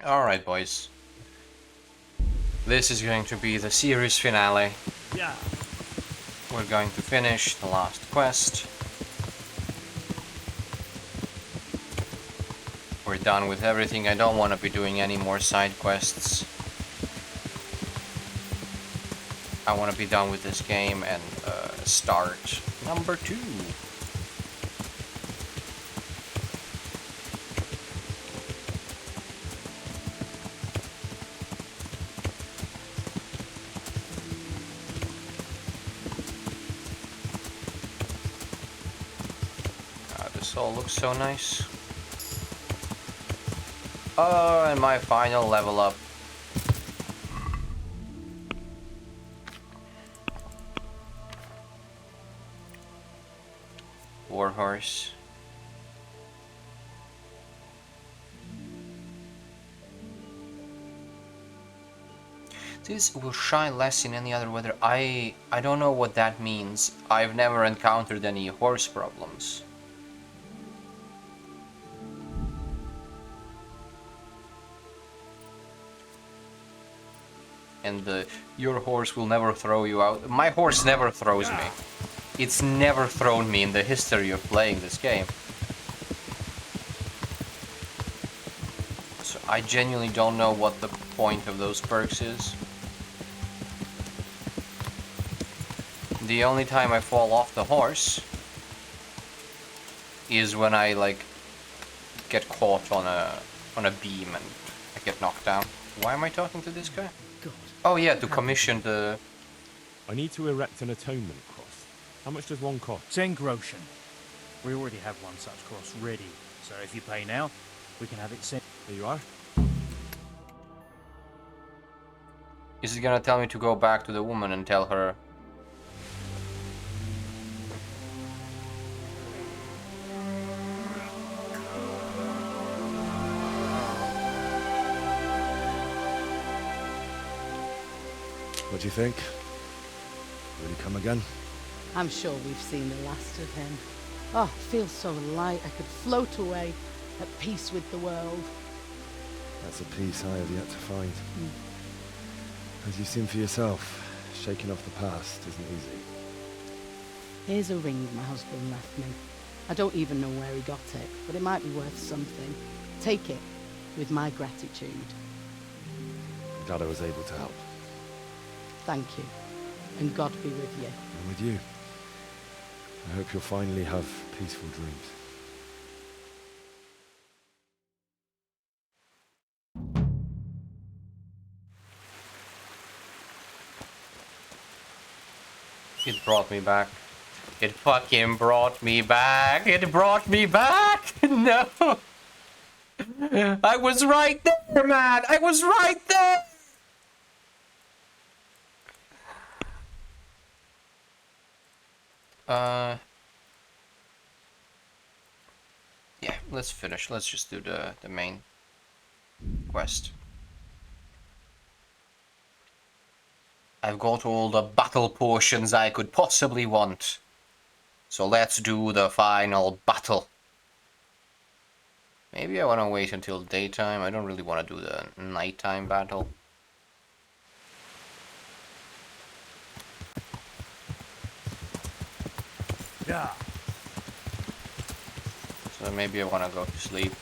Alright, boys. This is going to be the series finale. Yeah. We're going to finish the last quest. We're done with everything. I don't want to be doing any more side quests. I want to be done with this game and start number 2. This all looks so nice. Oh, and my final level up. Warhorse. This will shine less in any other weather. I don't know what that means. I've never encountered any horse problems. And your horse will never throw you out. My horse never throws me. It's never thrown me in the history of playing this game. So I genuinely don't know what the point of those perks is. The only time I fall off the horse is when I like get caught on a beam and I get knocked down. Why am I talking to this guy? God. Oh yeah, to commission the... I need to erect an atonement cross. How much does one cost? 10 groschen. We already have one such cross ready, so if you pay now, we can have it sent. There you are. Is it gonna tell me to go back to the woman and tell her? What do you think? Will he come again? I'm sure we've seen the last of him. Oh, it feels so light. I could float away at peace with the world. That's a peace I have yet to find. As you've seen for yourself, shaking off the past isn't easy. Here's a ring my husband left me. I don't even know where he got it, but it might be worth something. Take it, with my gratitude. Glad I was able to help. Thank you, and God be with you. And with you. I hope you'll finally have peaceful dreams. It brought me back. It fucking brought me back. It brought me back. No. I was right there, man. I was right there. Yeah, let's finish. Let's just do the main quest. I've got all the battle potions I could possibly want. So let's do the final battle. Maybe I want to wait until daytime. I don't really want to do the nighttime battle. Yeah. So maybe I want to go to sleep.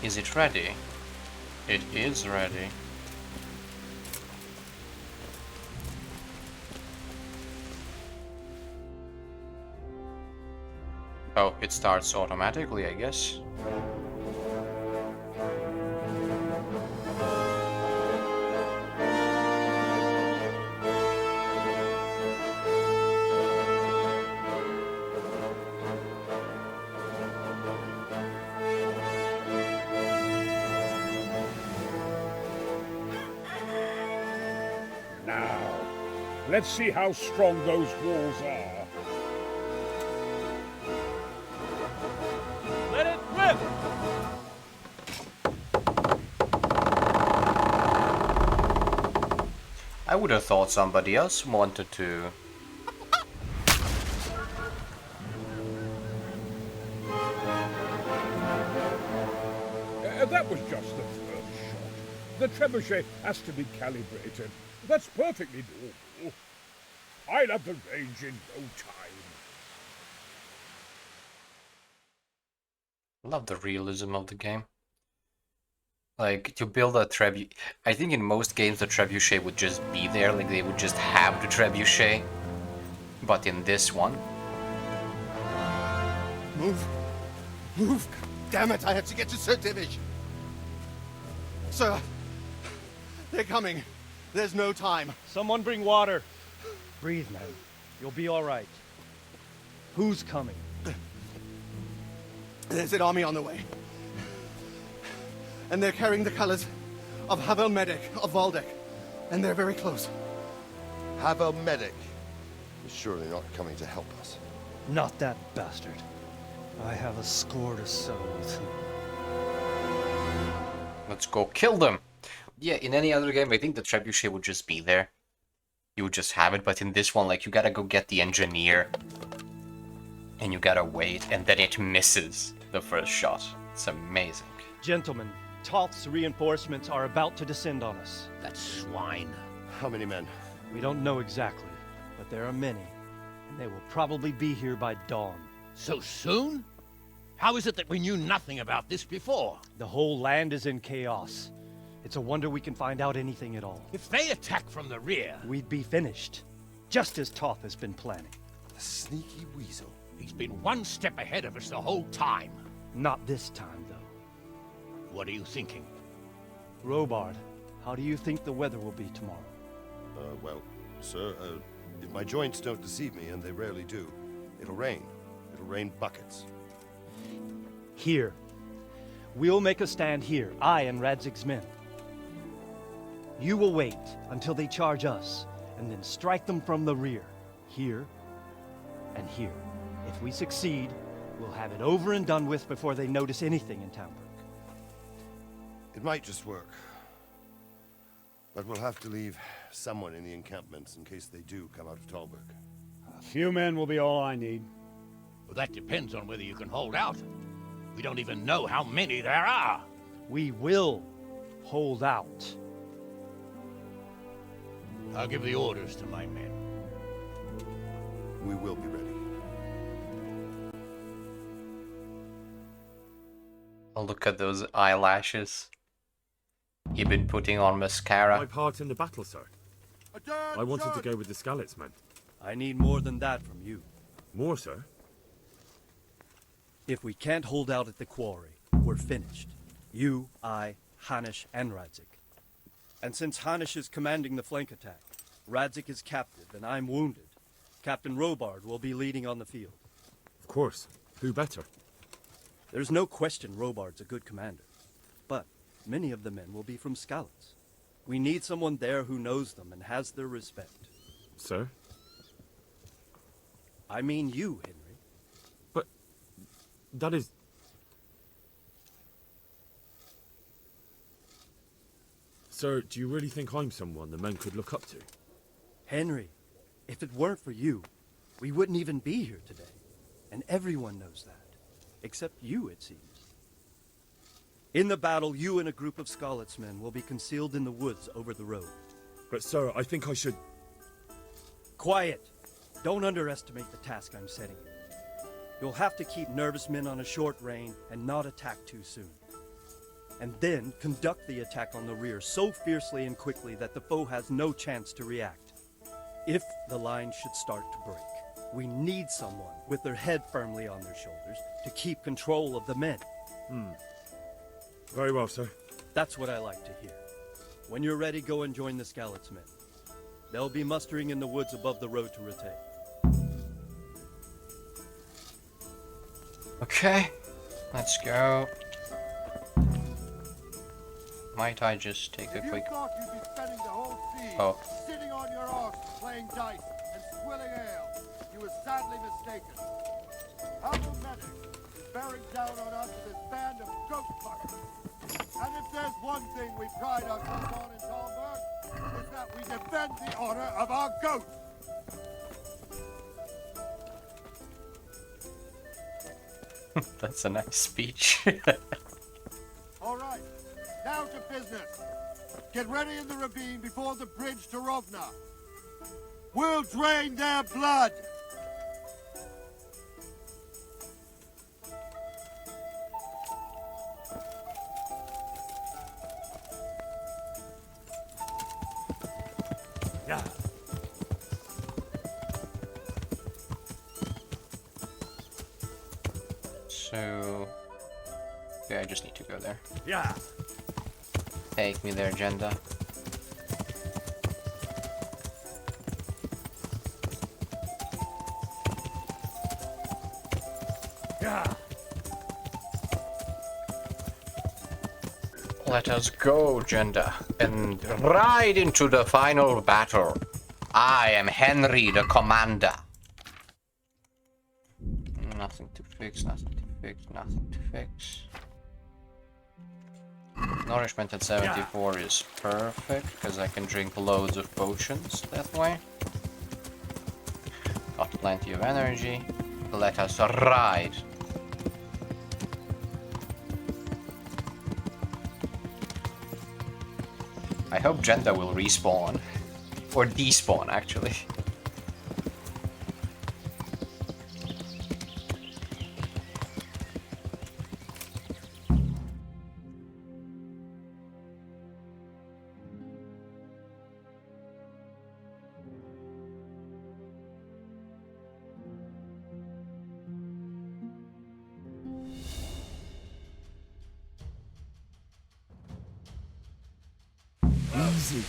Is it ready? It is ready. Oh, it starts automatically, I guess. Now, let's see how strong those walls are. Let it rip! I would have thought somebody else wanted to That was just the first shot. The trebuchet has to be calibrated. That's perfectly normal. I'll have the range in no time. Love the realism of the game. Like, to build a trebuchet... I think in most games the trebuchet would just be there, like they would just have the trebuchet. But in this one... Move! Move! Damn it, I have to get to Sir Divish! Sir! They're coming! There's no time! Someone bring water. Breathe, man. You'll be all right. Who's coming? There's an army on the way. And they're carrying the colors of Havel Medic of Valdek. And they're very close. Havel Medic is surely not coming to help us. Not that bastard. I have a score to settle with him. Let's go kill them! Yeah, in any other game, I think the trebuchet would just be there. You would just have it, but in this one, like, you gotta go get the engineer. And you gotta wait, and then it misses the first shot. It's amazing. Gentlemen, Toth's reinforcements are about to descend on us. That swine. How many men? We don't know exactly, but there are many. And they will probably be here by dawn. So soon? How is it that we knew nothing about this before? The whole land is in chaos. It's a wonder we can find out anything at all. If they attack from the rear... We'd be finished, just as Toth has been planning. The sneaky weasel. He's been one step ahead of us the whole time. Not this time, though. What are you thinking? Robard, how do you think the weather will be tomorrow? Well, sir, if my joints don't deceive me, and they rarely do, it'll rain. It'll rain buckets. Here. We'll make a stand here, I and Radzig's men. You will wait until they charge us, and then strike them from the rear. Here and here. If we succeed, we'll have it over and done with before they notice anything in Townburg. It might just work. But we'll have to leave someone in the encampments in case they do come out of Talberg. A few men will be all I need. Well, that depends on whether you can hold out. We don't even know how many there are. We will hold out. I'll give the orders to my men. We will be ready. Oh, look at those eyelashes. You've been putting on mascara. My part in the battle, sir. I wanted to go with the Skalitz men. I need more than that from you. More, sir? If we can't hold out at the quarry, we're finished. You, I, Hanish, and Radzik. And since Hanish is commanding the flank attack, Radzik is captive and I'm wounded, Captain Robard will be leading on the field. Of course. Who better? There's no question Robard's a good commander, but many of the men will be from Skalitz. We need someone there who knows them and has their respect. Sir? I mean you, Henry. But that is... Sir, do you really think I'm someone the men could look up to? Henry, if it weren't for you, we wouldn't even be here today. And everyone knows that. Except you, it seems. In the battle, you and a group of Skalitz men will be concealed in the woods over the road. But sir, I think I should... Quiet! Don't underestimate the task I'm setting you. You'll have to keep nervous men on a short rein and not attack too soon. And then conduct the attack on the rear so fiercely and quickly that the foe has no chance to react. If the line should start to break, we need someone with their head firmly on their shoulders to keep control of the men. Very well, sir. That's what I like to hear. When you're ready, go and join the Skalitz men. They'll be mustering in the woods above the road to Rete. Okay, let's go. Might I just take a quick... thought you'd be spending the whole siege Oh. sitting on your arse playing dice and swilling ale, you were sadly mistaken. Havel Medic is bearing down on us with this band of goat fuckers. And if there's one thing we pride ourselves on in Talberg, it's that we defend the honor of our goat. That's a nice speech. All right, Now to business. Get ready in the ravine before the bridge to Rovna. We'll drain their blood. Yeah. So... yeah, I just need to go there. Yeah. Take me there, agenda. Yeah. Let us go, Jenda, and ride into the final battle. I am Henry the Commander. Nothing to fix, nothing to fix, nothing to fix. Nourishment at 74 is perfect, because I can drink loads of potions that way. Got plenty of energy. Let us ride. I hope Jenda will respawn. Or despawn, actually. Easy.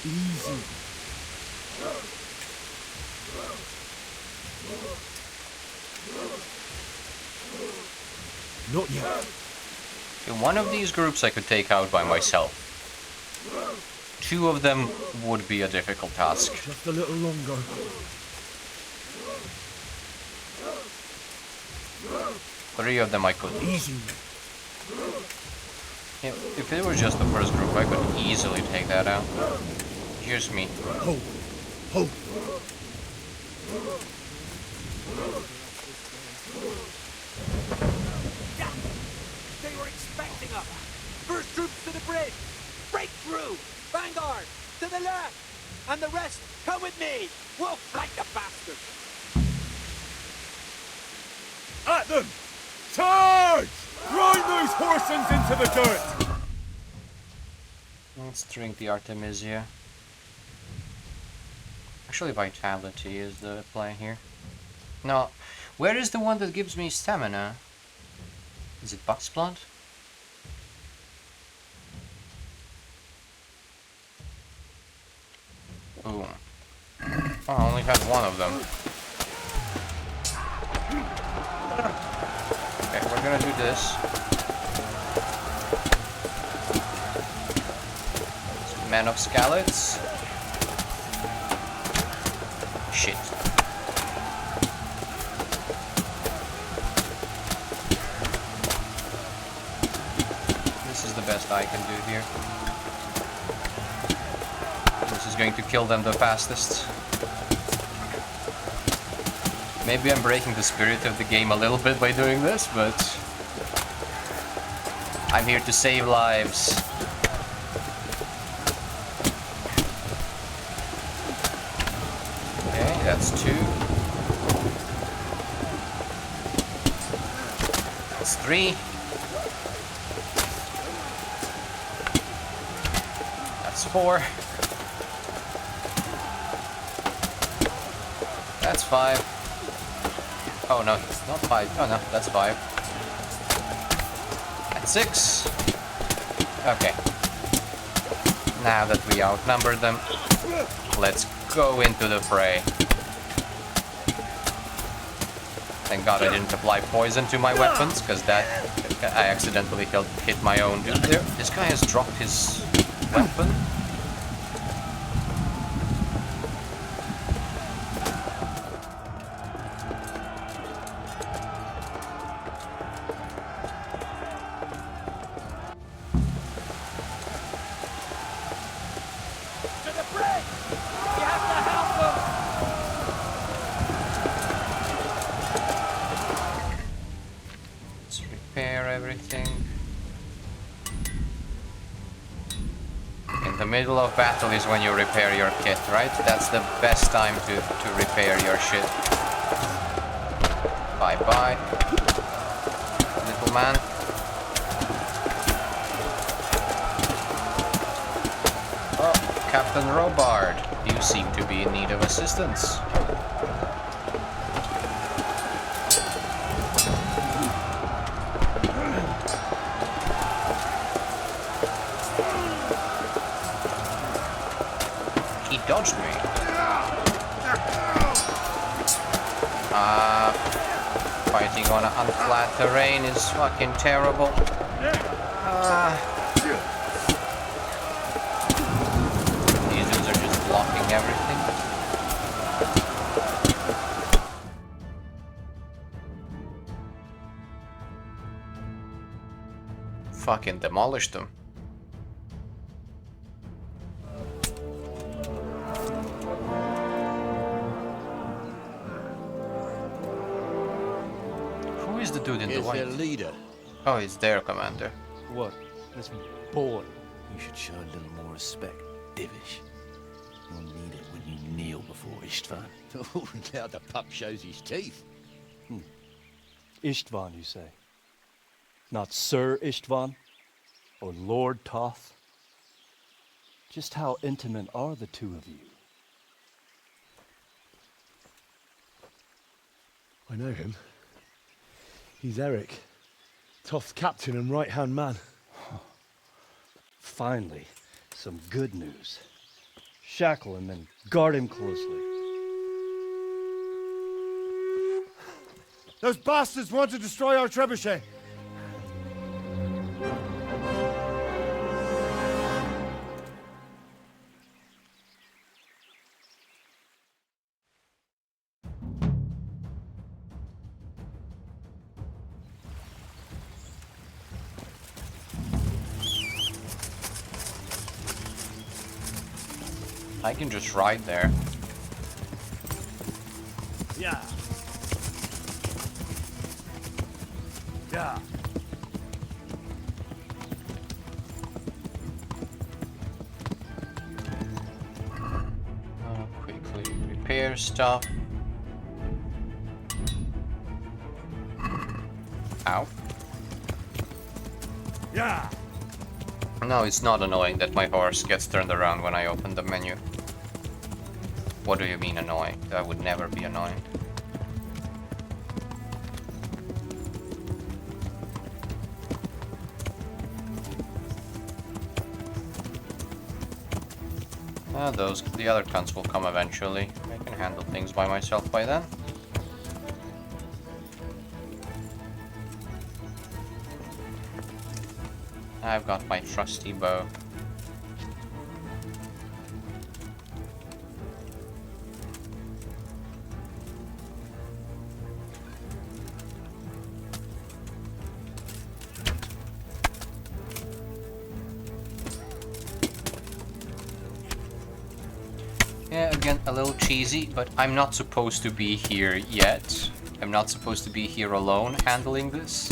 Easy. Not yet. In one of these groups I could take out by myself. Two of them would be a difficult task. Just a little longer. Three of them I could. Easy. If it was just the first group, I could easily take that out. Here's me. Hold. Hold. They were expecting us! First troops to the bridge! Break through! Vanguard! To the left! And the rest, come with me! We'll flank the bastards! At them! Charge! Grind those horsens into the dirt! Let's drink the Artemisia. Actually, Vitality is the play here. No, where is the one that gives me stamina? Is it Buck's Blood? Ooh. Oh, I only had one of them. Okay, we're gonna do this. Man of Scallots. Shit. This is the best I can do here. This is going to kill them the fastest. Maybe I'm breaking the spirit of the game a little bit by doing this, but I'm here to save lives. Okay, that's 2. That's 3. That's 4. That's 5. Oh no, it's not 5. Oh no, that's 5. That's 6. Okay. Now that we outnumbered them, let's go into the fray. Thank God I didn't apply poison to my weapons, because that I accidentally hit my own. This guy has dropped his weapon. To the bridge! You have to help them! Let's repair everything. middle of battle is when you repair your kit, right? That's the best time to repair your shit. Bye-bye, little man. Oh, Captain Robard, you seem to be in need of assistance. He dodged me. Fighting on an unflat terrain is fucking terrible. These dudes are just blocking everything. Fucking demolished them. Who is the dude in the Here's white? their leader. Oh, it's their commander. What? This boy. You should show a little more respect, Divish. You'll need it when you kneel before Istvan. Oh, now the pup shows his teeth. Istvan, you say? Not Sir Istvan? Or Lord Toth? Just how intimate are the two of you? I know him. He's Eric, Toth's captain and right-hand man. Finally, some good news. Shackle him and guard him closely. Those bastards want to destroy our trebuchet. I can just ride there. Yeah. Yeah. Quickly repair stuff. Ow. Yeah. No, it's not annoying that my horse gets turned around when I open the menu. What do you mean annoying? That would never be annoying. The other cunts will come eventually. I can handle things by myself by then. I've got my trusty bow. Yeah, again, a little cheesy, but I'm not supposed to be here yet. I'm not supposed to be here alone handling this.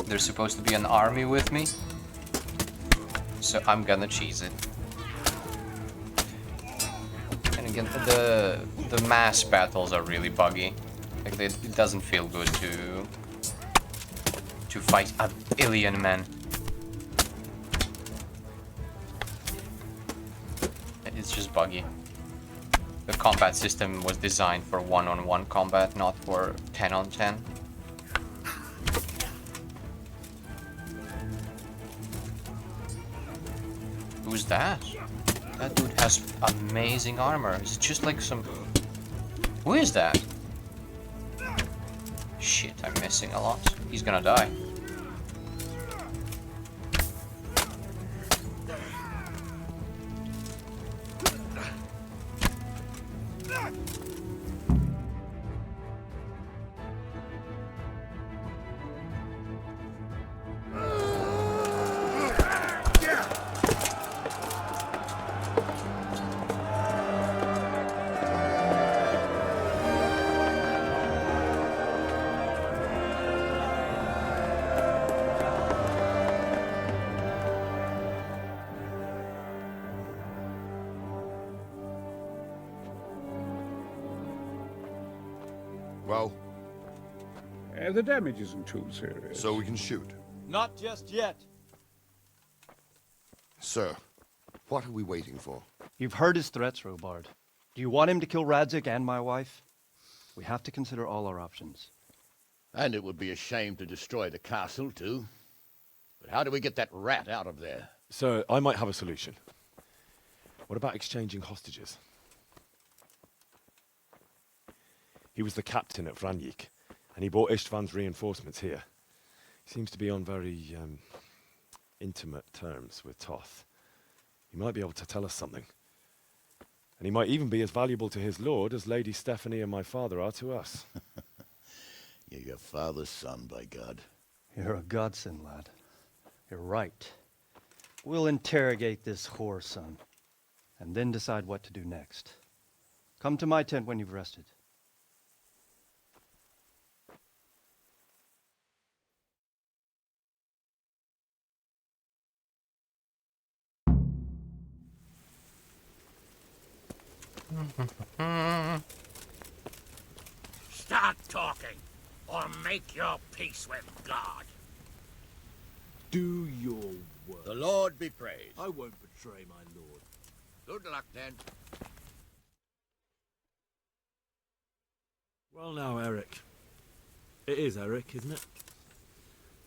There's supposed to be an army with me, so I'm gonna cheese it. And again, the mass battles are really buggy. Like it doesn't feel good to fight a billion men. It's just buggy. The combat system was designed for one-on-one combat, not for 10-on-10. Who's that? That dude has amazing armor. Is it just like some... Who is that? Shit, I'm missing a lot. He's gonna die. Well, The damage isn't too serious. so we can shoot. Not just yet. Sir, what are we waiting for? You've heard his threats, Robard. Do you want him to kill Radzik and my wife? We have to consider all our options. And it would be a shame to destroy the castle, too. But how do we get that rat out of there? Sir, I might have a solution. What about exchanging hostages? He was the captain at Vranyik, and he brought Istvan's reinforcements here. He seems to be on very, intimate terms with Toth. He might be able to tell us something. And he might even be as valuable to his lord as Lady Stephanie and my father are to us. You're your father's son, by God. You're a godsend, lad. You're right. We'll interrogate this whore, son, and then decide what to do next. Come to my tent when you've rested. Start talking, or make your peace with God. Do your work. The Lord be praised. I won't betray my lord. Good luck, then. Well now, Eric. It is Eric, isn't it?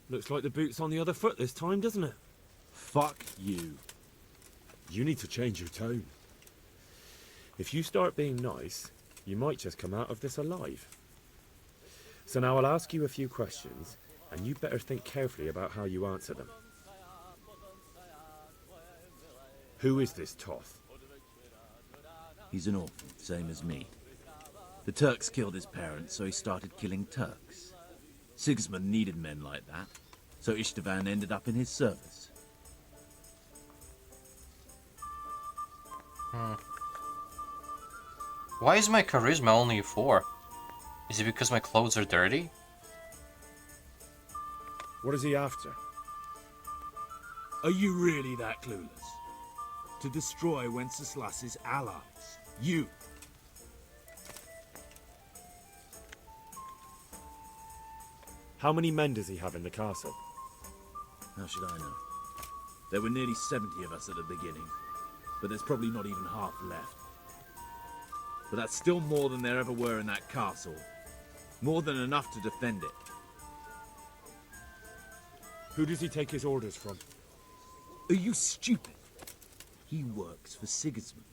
Looks like the boot's on the other foot this time, doesn't it? Fuck you. You need to change your tone. If you start being nice, you might just come out of this alive. So now I'll ask you a few questions, and you better think carefully about how you answer them. Who is this Toth? He's an orphan, same as me. The Turks killed his parents, so he started killing Turks. Sigismund needed men like that, so Istvan ended up in his service. Why is my charisma only 4? Is it because my clothes are dirty? What is he after? Are you really that clueless? To destroy Wenceslas's allies. You! How many men does he have in the castle? How should I know? There were nearly 70 of us at the beginning, but there's probably not even half left. But that's still more than there ever were in that castle. More than enough to defend it. Who does he take his orders from? Are you stupid? He works for Sigismund.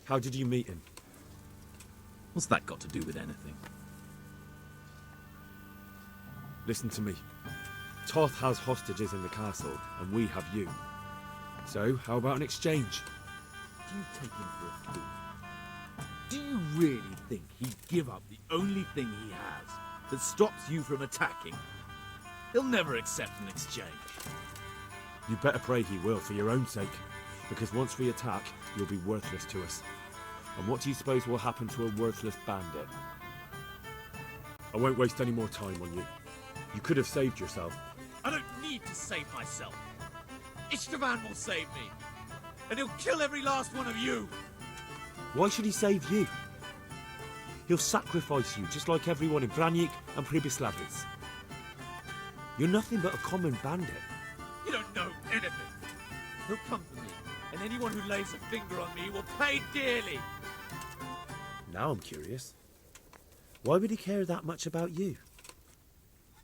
How did you meet him? What's that got to do with anything? Listen to me. Toth has hostages in the castle, and we have you. So, how about an exchange? Do you take him for a fool? Do you really think he'd give up the only thing he has that stops you from attacking? He'll never accept an exchange. You better pray he will, for your own sake. Because once we attack, you'll be worthless to us. And what do you suppose will happen to a worthless bandit? I won't waste any more time on you. You could have saved yourself. I don't need to save myself. Istvan will save me. And he'll kill every last one of you. Why should he save you? He'll sacrifice you, just like everyone in Vranyik and Pribyslavitz. You're nothing but a common bandit. You don't know anything. He'll come for me, and anyone who lays a finger on me will pay dearly. Now I'm curious. Why would he care that much about you?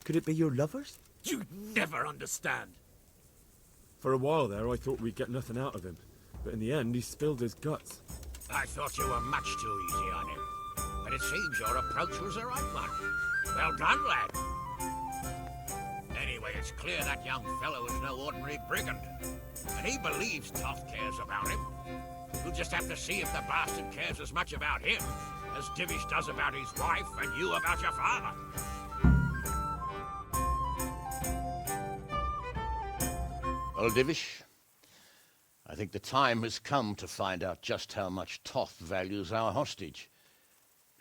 Could it be your lovers? You never understand. For a while there, I thought we'd get nothing out of him. But in the end, he spilled his guts. I thought you were much too easy on him. But it seems your approach was the right one. Well done, lad. Anyway, it's clear that young fellow is no ordinary brigand. And he believes Toth cares about him. We'll just have to see if the bastard cares as much about him as Divish does about his wife and you about your father. Well, Divish, I think the time has come to find out just how much Toth values our hostage.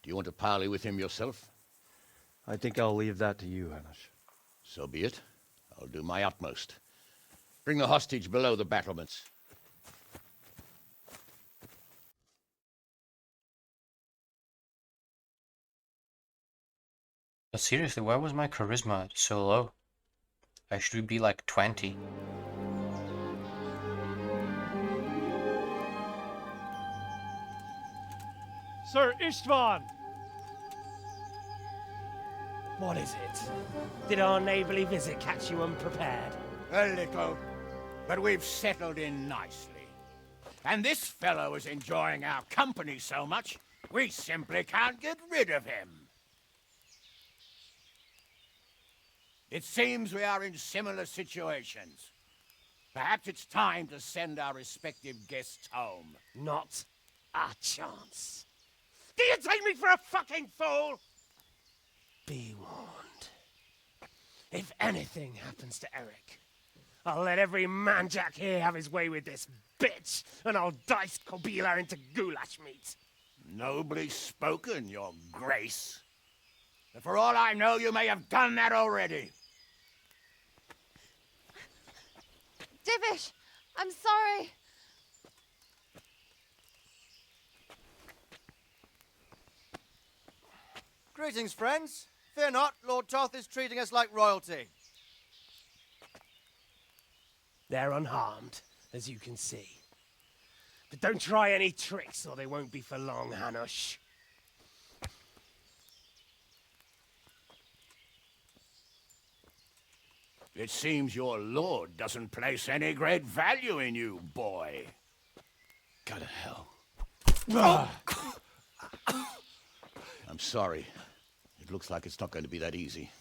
Do you want to parley with him yourself? I think I'll leave that to you, Hanish. So be it. I'll do my utmost. Bring the hostage below the battlements. But seriously, why was my charisma so low? I should be like 20. Sir Istvan! What is it? Did our neighborly visit catch you unprepared? A little, but we've settled in nicely. And this fellow is enjoying our company so much, we simply can't get rid of him. It seems we are in similar situations. Perhaps it's time to send our respective guests home. Not a chance. Do you take me for a fucking fool? Be warned. If anything happens to Eric, I'll let every manjack here have his way with this bitch, and I'll dice Kobila into goulash meat. Nobly spoken, your grace. But for all I know, you may have done that already. Divish, I'm sorry. Greetings, friends. Fear not, Lord Toth is treating us like royalty. They're unharmed, as you can see. But don't try any tricks, or they won't be for long, Hanush. It seems your lord doesn't place any great value in you, boy. Go to hell. Oh. I'm sorry. It looks like it's not going to be that easy.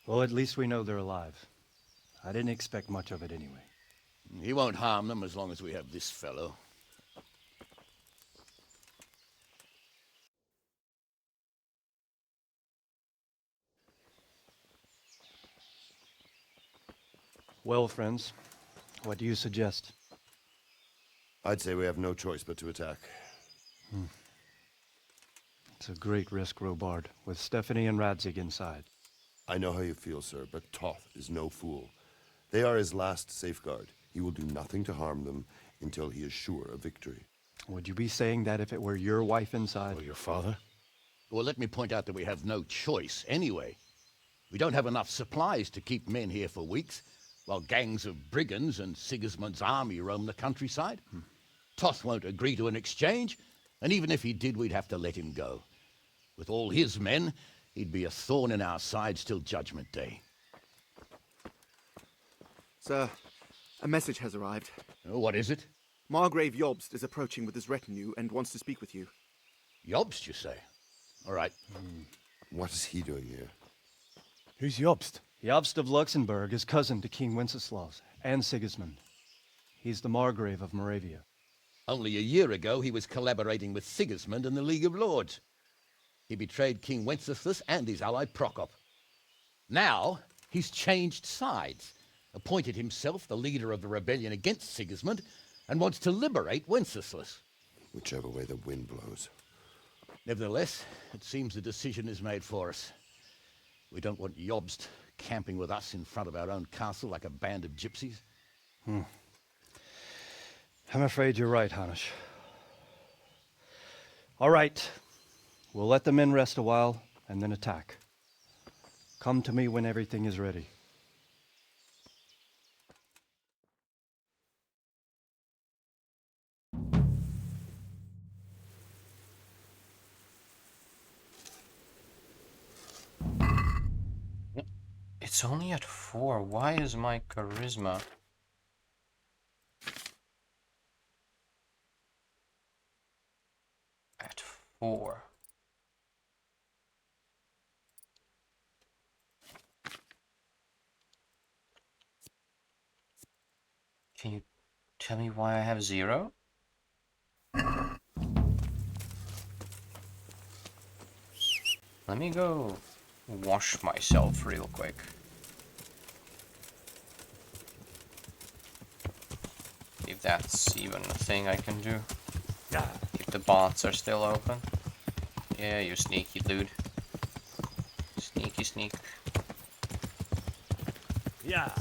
Well, at least we know they're alive. I didn't expect much of it anyway. He won't harm them as long as we have this fellow. Well, friends, what do you suggest? I'd say we have no choice but to attack. It's a great risk, Robard, with Stephanie and Radzig inside. I know how you feel, sir, but Toth is no fool. They are his last safeguard. He will do nothing to harm them until he is sure of victory. Would you be saying that if it were your wife inside? Or your father? Well, let me point out that we have no choice anyway. We don't have enough supplies to keep men here for weeks, while gangs of brigands and Sigismund's army roam the countryside. Toth won't agree to an exchange, and even if he did, we'd have to let him go. With all his men, he'd be a thorn in our sides till Judgment Day. Sir, a message has arrived. Oh, what is it? Margrave Jobst is approaching with his retinue and wants to speak with you. Jobst, you say? All right. What is he doing here? Who's Jobst? Jobst of Luxembourg is cousin to King Wenceslaus and Sigismund. He's the Margrave of Moravia. Only a year ago, he was collaborating with Sigismund and the League of Lords. He betrayed King Wenceslas and his ally Prokop. Now, he's changed sides, appointed himself the leader of the rebellion against Sigismund, and wants to liberate Wenceslas. Whichever way the wind blows. Nevertheless, it seems the decision is made for us. We don't want Jobst camping with us in front of our own castle like a band of gypsies. I'm afraid you're right, Hanush. All right. We'll let the men rest a while, and then attack. Come to me when everything is ready. It's only at 4. Why is my charisma at 4? Can you tell me why I have 0? Let me go wash myself real quick. If that's even a thing I can do. If the bots are still open. Yeah, you sneaky dude. Sneaky sneak. Yeah.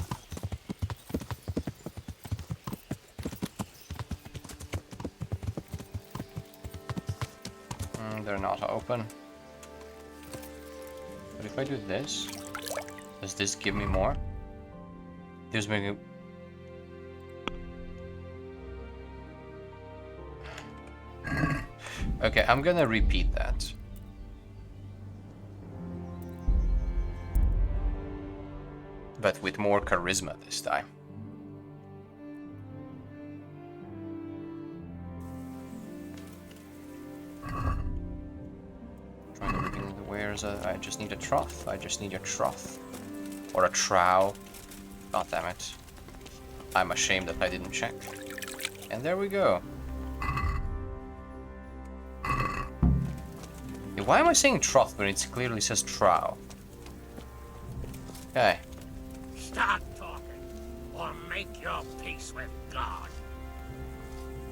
They're not open. But if I do this, does this give me more? This make Okay, I'm gonna repeat that. But with more charisma this time. Trying everything. Where's I just need a trough. I just need a trough. Or a trough. God damn it. I'm ashamed that I didn't check. And there we go. Yeah, why am I saying trough when it clearly says trough? Okay. Start talking, or make your peace with God.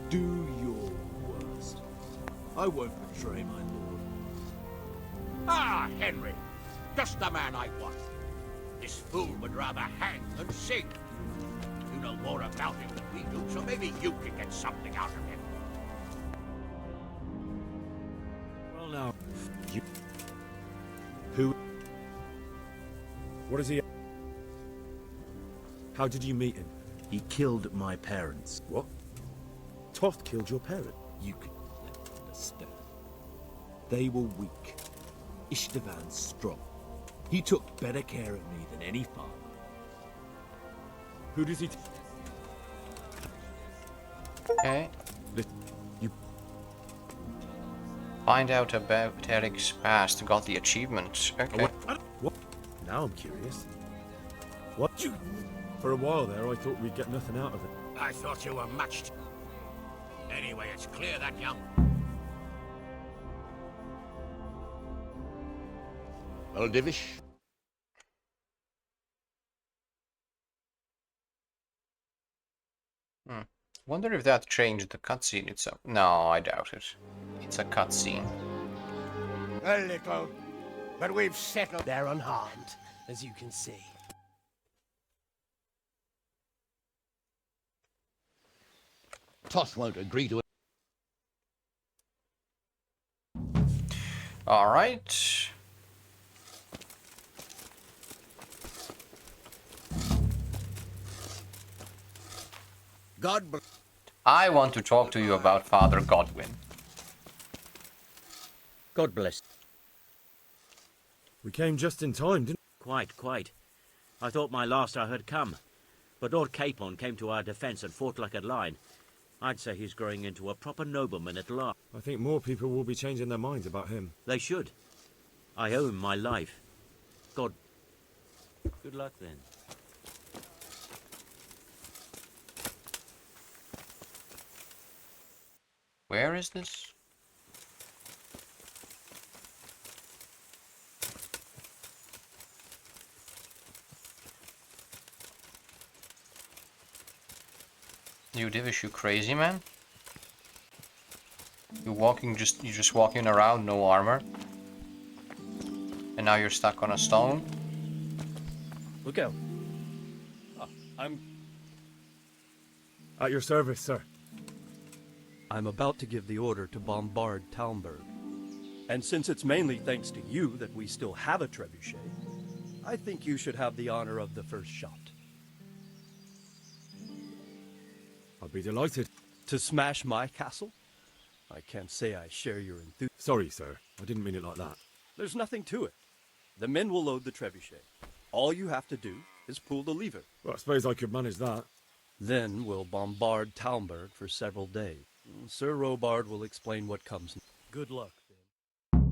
Do your worst. I won't betray my lord. Ah, Henry, just the man I want. This fool would rather hang than sing. You know more about him than we do, so maybe you can get something out of him. Well now, you... Who... What is he... How did you meet him? He killed my parents. What? Toth killed your parent? You could never understand. They were weak. Istvan strong. He took better care of me than any father. Who does he... Okay. You... Find out about Eric's past. Got the achievement. Okay. What? Now I'm curious. What? You... For a while there, I thought we'd get nothing out of it. I thought you were matched. Anyway, it's clear that young... Well, Divish? Wonder if that changed the cutscene itself. No, I doubt it. It's a cutscene. A little, but we've settled. They're unharmed, as you can see. Toth won't agree to it. All right. God I want to talk to you about Father Godwin. God bless. We came just in time, didn't we? Quite. I thought my last hour had come. But Lord Capon came to our defence and fought like a lion. I'd say he's growing into a proper nobleman at last. I think more people will be changing their minds about him. They should. I owe him my life. God. Good luck then. Where is this? You Divish, you crazy man? You're just walking around, no armor. And now you're stuck on a stone? Look out. I'm... At your service, sir. I'm about to give the order to bombard Talmberg. And since it's mainly thanks to you that we still have a trebuchet, I think you should have the honor of the first shot. I'll be delighted. To smash my castle? I can't say I share your enthusiasm. Sorry, sir. I didn't mean it like that. There's nothing to it. The men will load the trebuchet. All you have to do is pull the lever. Well, I suppose I could manage that. Then we'll bombard Talmberg for several days. Sir Robard will explain what comes. Good luck, then.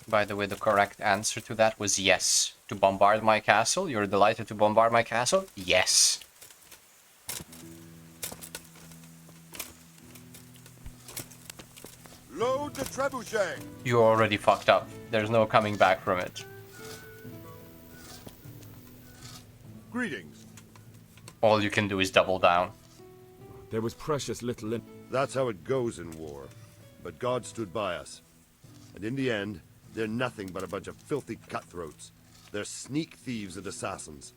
By the way, the correct answer to that was yes. To bombard my castle? You're delighted to bombard my castle? Yes. Load the trebuchet! You already fucked up. There's no coming back from it. Greetings. All you can do is double down. There was precious little in... That's how it goes in war. But God stood by us. And in the end, they're nothing but a bunch of filthy cutthroats. They're sneak thieves and assassins.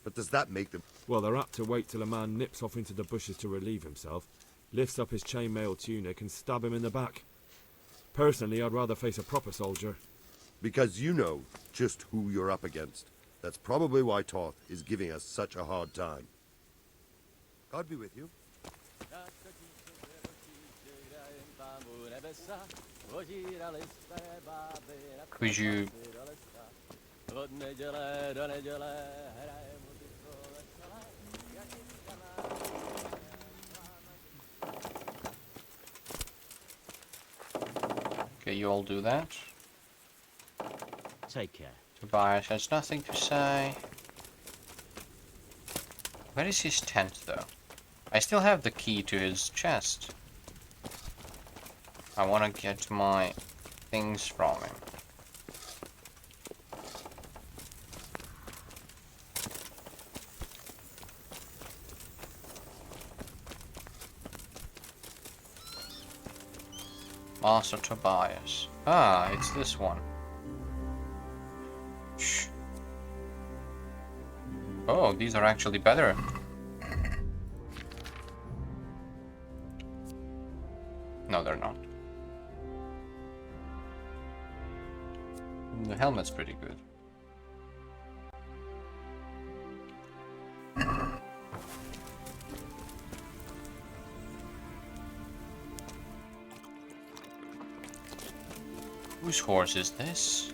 But does that make them... Well, they're apt to wait till a man nips off into the bushes to relieve himself, lifts up his chainmail tunic and stab him in the back. Personally, I'd rather face a proper soldier. Because you know just who you're up against. That's probably why Toth is giving us such a hard time. God be with you. Could you... Okay, you all do that. Take care. Tobias has nothing to say. Where is his tent, though? I still have the key to his chest. I want to get my things from him. Master Tobias. Ah, it's this one. Shh. Oh, these are actually better. No, they're not. The helmet's pretty good. Whose horse is this?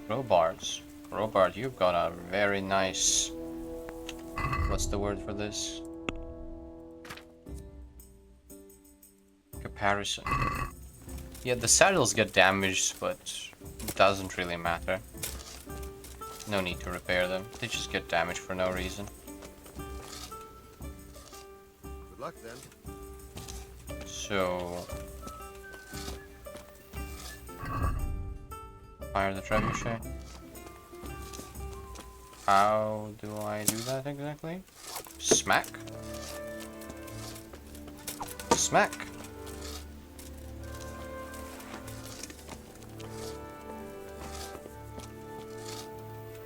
Crowbars. Crowbar, you've got a very nice... What's the word for this? Comparison. Yeah, the saddles get damaged, but it doesn't really matter. No need to repair them. They just get damaged for no reason. Good luck then. So... Fire the trebuchet. How do I do that exactly? Smack? Smack!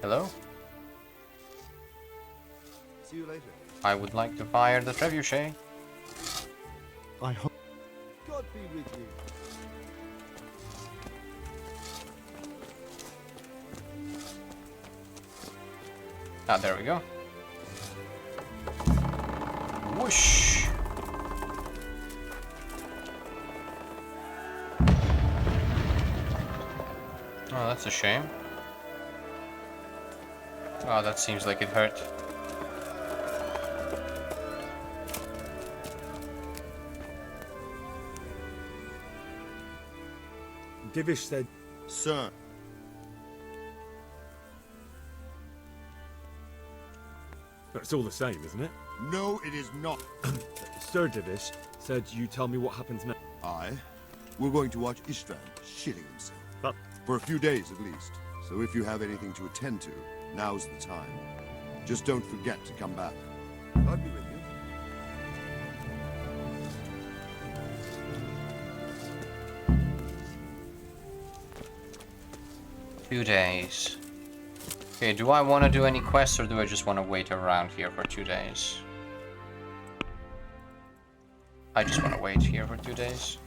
Hello? See you later. I would like to fire the trebuchet. I hope... God be with you. Ah, there we go. Whoosh! Oh, that's a shame. Oh, that seems like it hurt. Divish said... Sir. It's all the same, isn't it? No, it is not. Sir Divish said you tell me what happens next. We're going to watch Istvan shitting himself. But... For a few days at least. So if you have anything to attend to, now's the time. Just don't forget to come back. God be with you. 2 days. Okay, do I want to do any quests or do I just want to wait around here for 2 days? I just want to wait here for 2 days.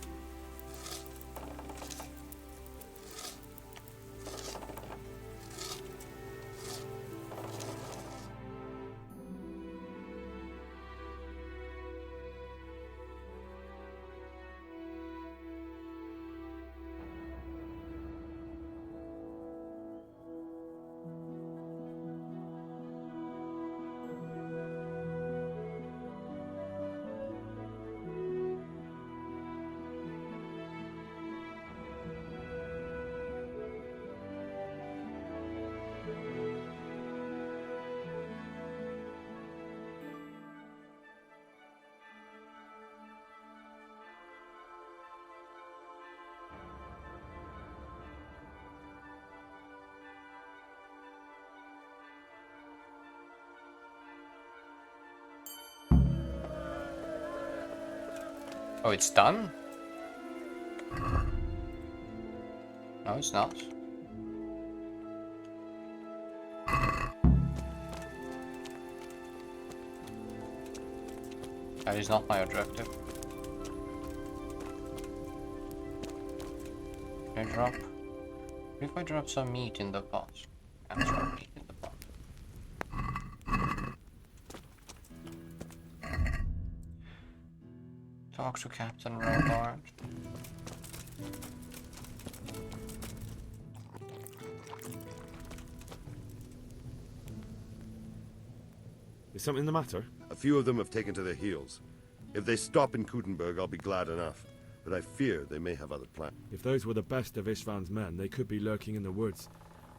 Oh, it's done? No, it's not. That is not my objective. Can I drop? If I drop some meat in the pot. I can't drop meat in the pot. Talk to Captain Robart. Is something the matter? A few of them have taken to their heels. If they stop in Kutenberg, I'll be glad enough. But I fear they may have other plans. If those were the best of Istvan's men, they could be lurking in the woods.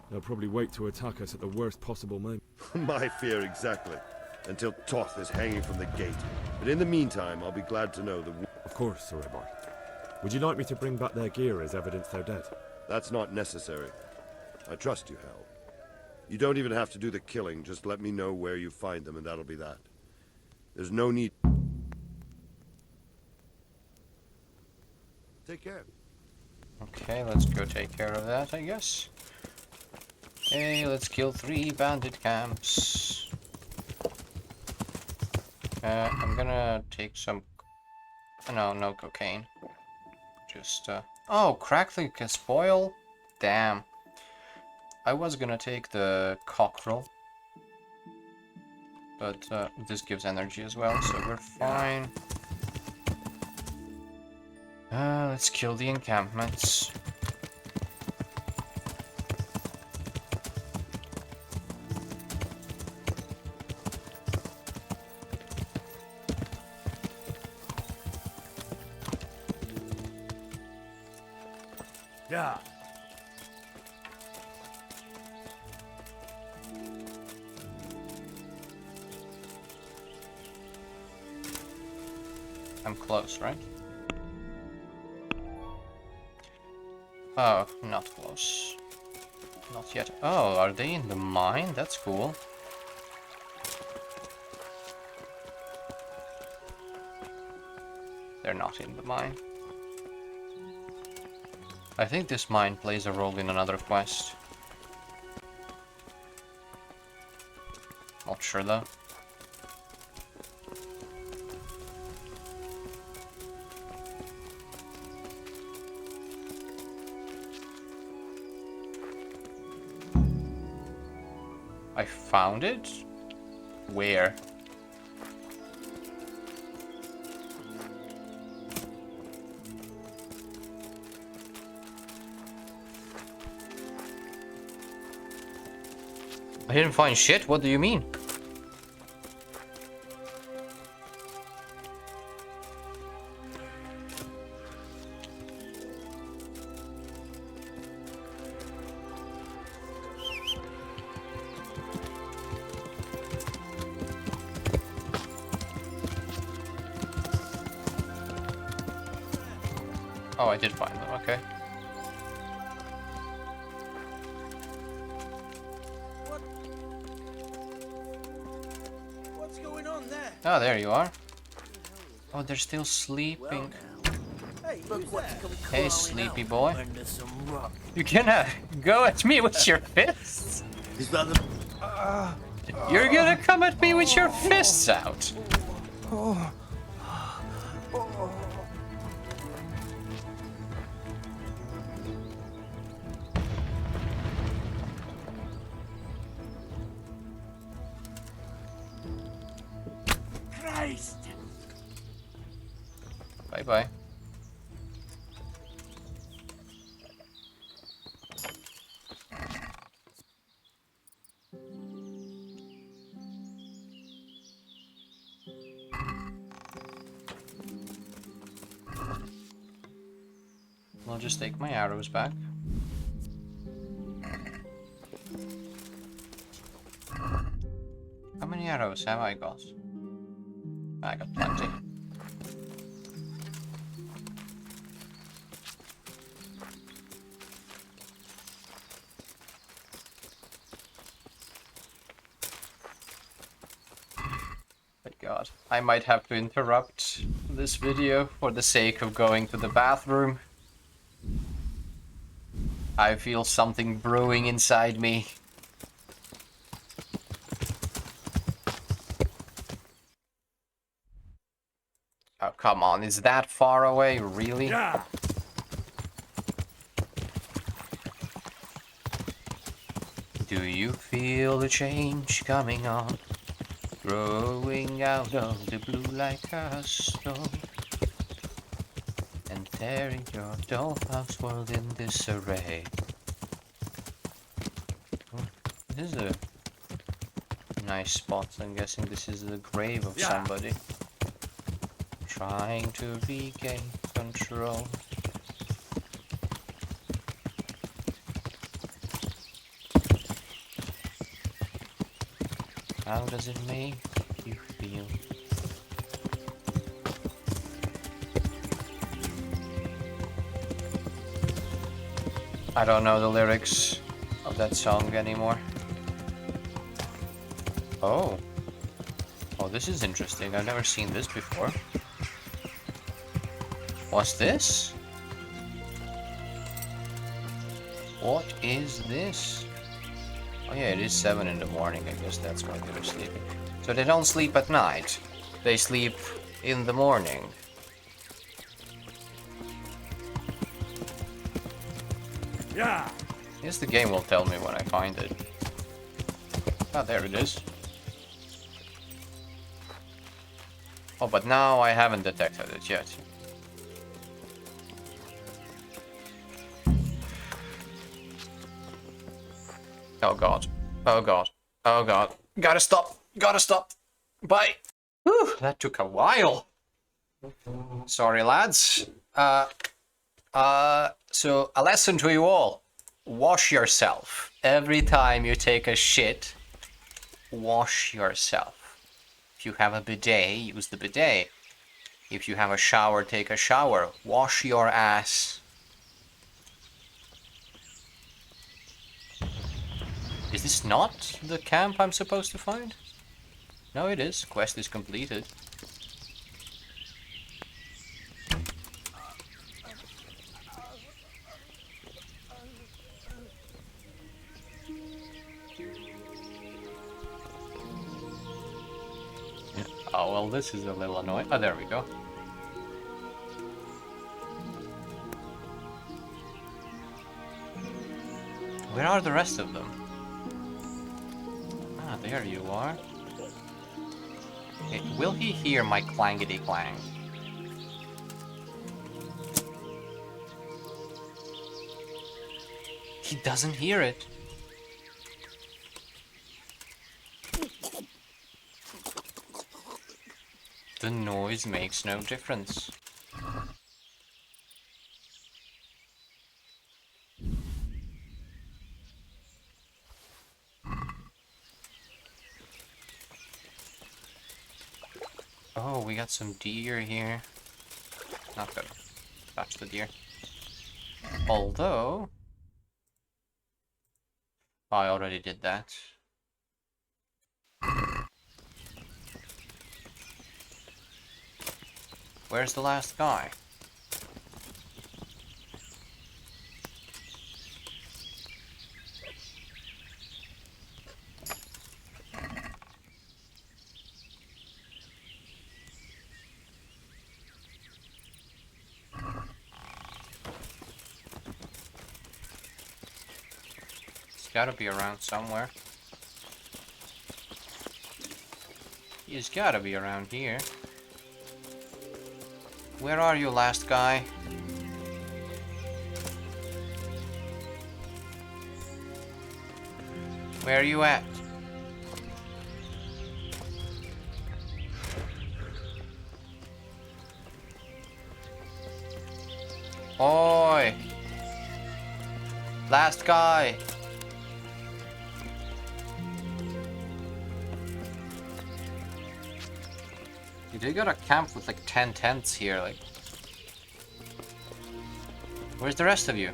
They'll probably wait to attack us at the worst possible moment. My fear exactly. Until Toth is hanging from the gate. But in the meantime, I'll be glad to know the... Of course, Sir Eobard. Would you like me to bring back their gear as evidence they're dead? That's not necessary. I trust you, Hal. You don't even have to do the killing. Just let me know where you find them, and that'll be that. There's no need... Take care. Okay, let's go take care of that, I guess. Okay, let's kill 3 bandit camps. I'm gonna take some... No cocaine. Just, Oh, crackling can spoil? Damn. I was gonna take the cockerel. But, this gives energy as well, so we're fine. Let's kill the encampments. Yeah. I'm close, right? Oh, not close. Not yet. Oh, are they in the mine? That's cool. They're not in the mine. I think this mine plays a role in another quest. Not sure though. I found it? Where? I didn't find shit? What do you mean? Oh, I did find them, okay. What's going on there? Oh, there you are. Oh, they're still sleeping. Hey, who's that? Hey, sleepy boy. You gonna go at me with your fists? Is that the... You're gonna come at me with your fists out. Christ! Bye-bye. I'll just take my arrows back. How many arrows have I got? I got plenty. But God, I might have to interrupt this video for the sake of going to the bathroom. I feel something brewing inside me. Oh, come on. Is that far away? Really? Yeah. Do you feel the change coming on? Growing out of the blue like a stone. And tearing your dollhouse world in disarray. This is a nice spot. I'm guessing this is the grave of somebody. Trying to regain control. How does it make you feel? I don't know the lyrics of that song anymore. Oh. Oh, this is interesting. I've never seen this before. What's this? What is this? Oh yeah, it is 7 in the morning. I guess that's why they're sleeping. So they don't sleep at night. They sleep in the morning. Yeah. I guess the game will tell me when I find it. Ah, there it is. Oh, but now I haven't detected it yet. Oh god. Oh god. Oh god. Gotta stop. Gotta stop. Bye. Whew, that took a while. Sorry, lads. So a lesson to you all. Wash yourself. Every time you take a shit, wash yourself. If you have a bidet, use the bidet. If you have a shower, take a shower. Wash your ass. Is this not the camp I'm supposed to find? No, it is. Quest is completed. Yeah. Oh, well, this is a little annoying. Oh, there we go. Where are the rest of them? Ah, there you are. Okay, will he hear my clangety clang? He doesn't hear it. The noise makes no difference. Oh, we got some deer here. Not gonna touch the deer. Although... Oh, I already did that. Where's the last guy? He's gotta be around somewhere. He's gotta be around here. Where are you, last guy? Where are you at? Oi! Last guy! They got a camp with like 10 tents here, like... Where's the rest of you?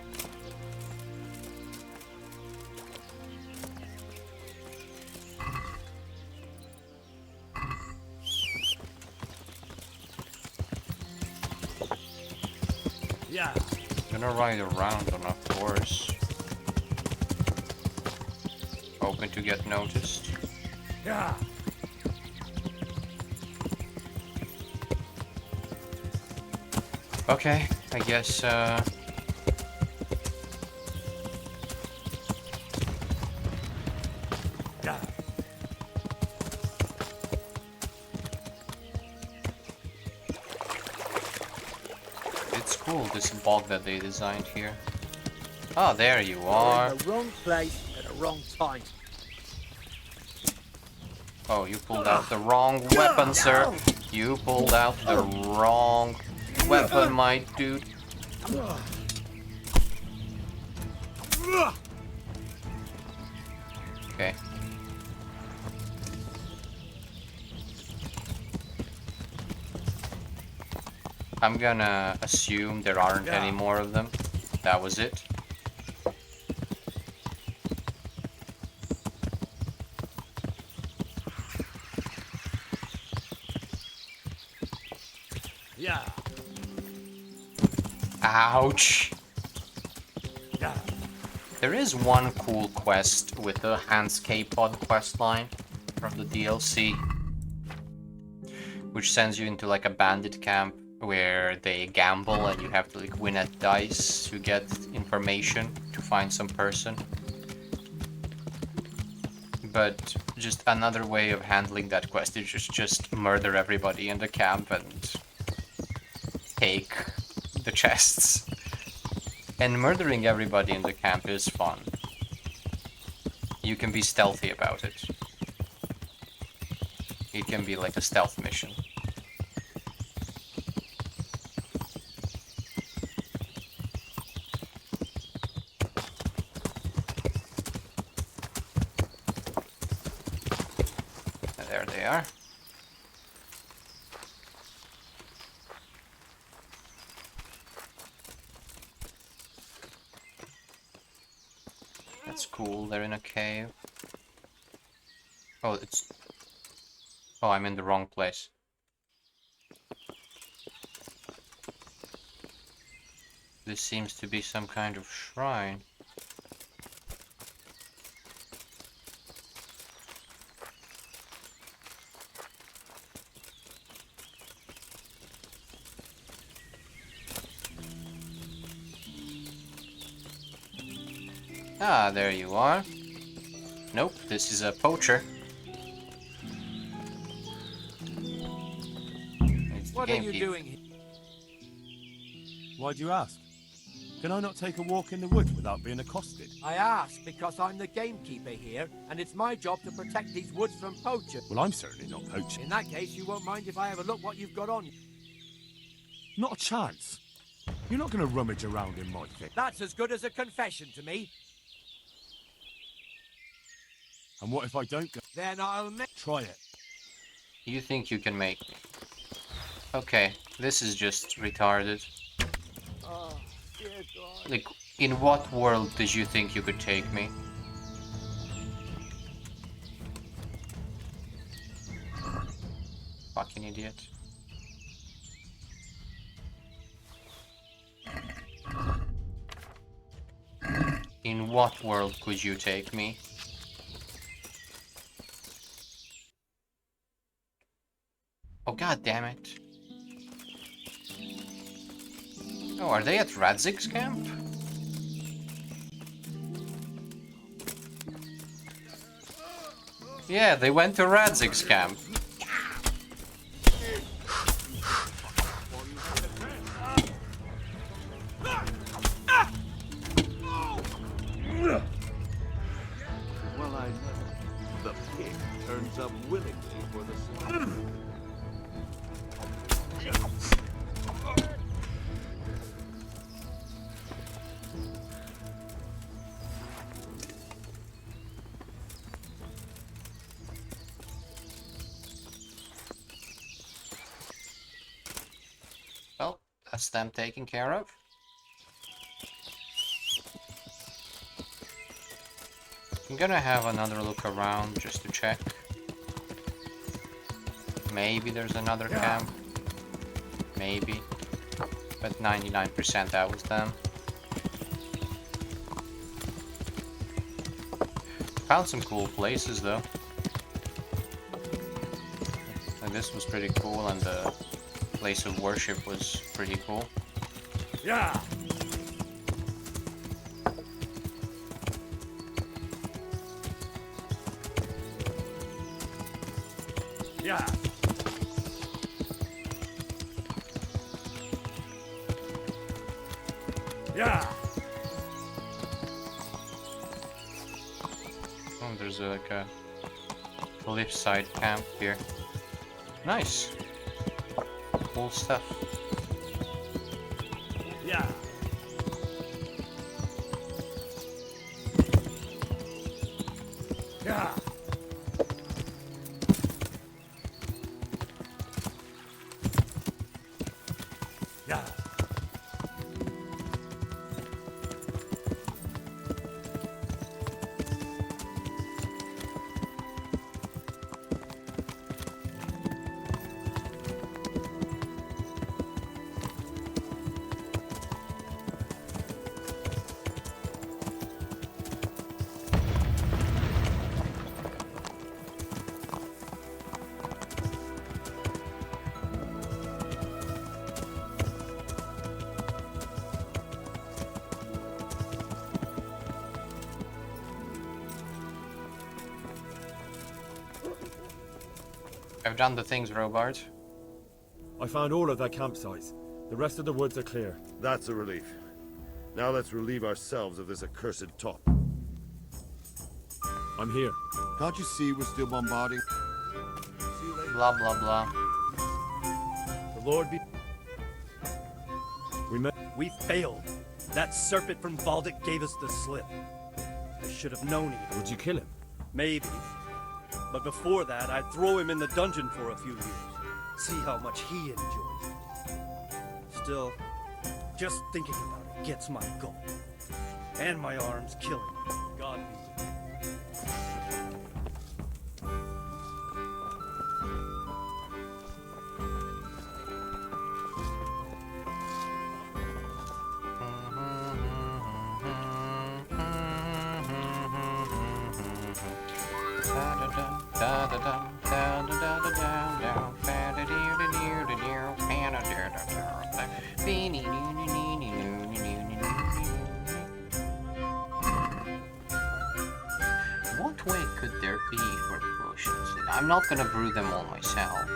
Yeah. Gonna ride around on a horse. Hoping to get noticed. Yeah. Okay, I guess, it's cool, this bog that they designed here. Oh, there you are. You're in the wrong place at the wrong time. Oh, you pulled out the wrong weapon, sir. You pulled out the wrong weapon, my dude. Okay. I'm gonna assume there aren't any more of them. That was it. Yeah. Ouch. There is one cool quest with the Hans K-Pod questline from the DLC, which sends you into like a bandit camp where they gamble and you have to like win at dice to get information to find some person. But just another way of handling that quest is just murder everybody in the camp and take the chests. And murdering everybody in the camp is fun. You can be stealthy about it. It can be like a stealth mission. There they are. That's cool, they're in a cave. Oh, it's... Oh, I'm in the wrong place. This seems to be some kind of shrine. Ah, there you are. Nope, this is a poacher. What are you doing here? Why do you ask? Can I not take a walk in the woods without being accosted? I ask because I'm the gamekeeper here, and it's my job to protect these woods from poachers. Well, I'm certainly not poaching. In that case, you won't mind if I have a look what you've got on. Not a chance. You're not going to rummage around in my thing. That's as good as a confession to me. And what if I don't go? Then I'll try it. You think you can make me? Okay, this is just retarded. Oh, dear God. Like, in what world did you think you could take me? Fucking idiot. In what world could you take me? Oh, god damn it. Oh, are they at Radzig's camp? Yeah, they went to Radzig's camp. Well, I know. The pig turns up willingly for the slaughter. Well, that's them taken care of. I'm gonna have another look around just to check. Maybe there's another camp. Maybe. But 99% that was them. Found some cool places though. And this was pretty cool, and the place of worship was pretty cool. Yeah. Yeah. Yeah. Oh, there's like a cliffside camp here. Nice. Cool stuff. Yeah. Yeah. Yeah. I've done the things, Robart. I found all of their campsites. The rest of the woods are clear. That's a relief. Now let's relieve ourselves of this accursed top. I'm here. Can't you see we're still bombarding? Blah blah blah. The Lord be... We failed. That serpent from Valdic gave us the slip. I should have known he... Would you kill him? Maybe. But before that, I'd throw him in the dungeon for a few years. See how much he enjoys it. Still, just thinking about it gets my goal. And my arms killing me. God be What way could there be for potions? I'm not gonna brew them all myself.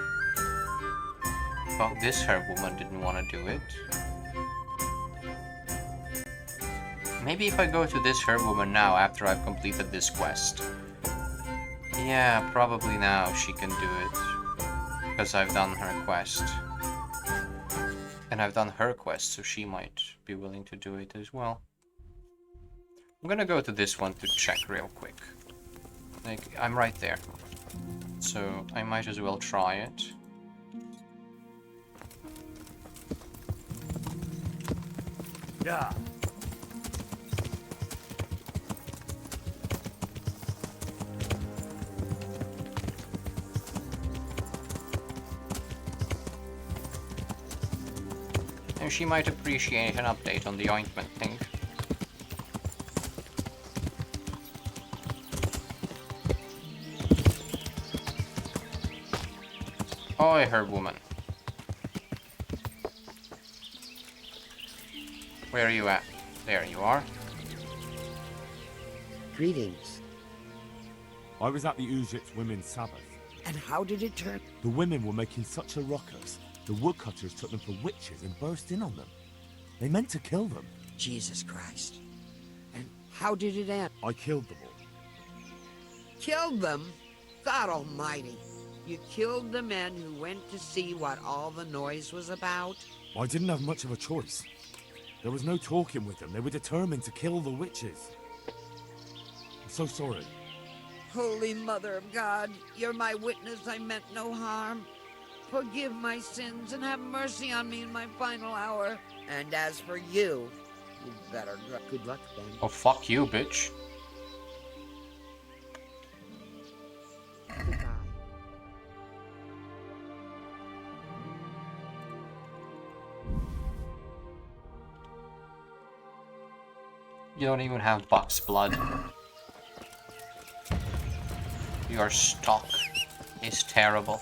But this herb woman didn't want to do it. Maybe if I go to this herb woman now after I've completed this quest. Yeah, probably now she can do it. Because I've done her quest. And I've done her quest, so she might be willing to do it as well. I'm gonna go to this one to check real quick. Like, I'm right there. So I might as well try it. Yeah. And she might appreciate an update on the ointment thing. Oi, herb woman. Where are you at? There you are. Greetings. I was at the Ujit's Women's Sabbath. And how did it turn? The women were making such a ruckus. The woodcutters took them for witches and burst in on them. They meant to kill them. Jesus Christ. And how did it end? I killed them all. Killed them? God Almighty. You killed the men who went to see what all the noise was about? I didn't have much of a choice. There was no talking with them. They were determined to kill the witches. I'm so sorry. Holy Mother of God, you're my witness I meant no harm. Forgive my sins and have mercy on me in my final hour. And as for you, you'd better go. Good luck, then. Oh, fuck you, bitch. Goodbye. You don't even have Buck's blood. Your stock is terrible.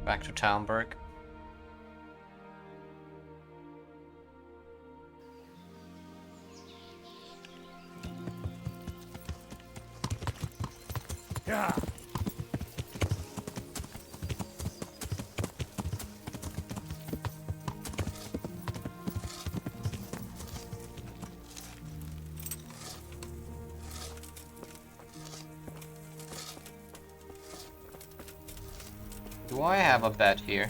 Back to Talmberg. Yeah. Do I have a bed here?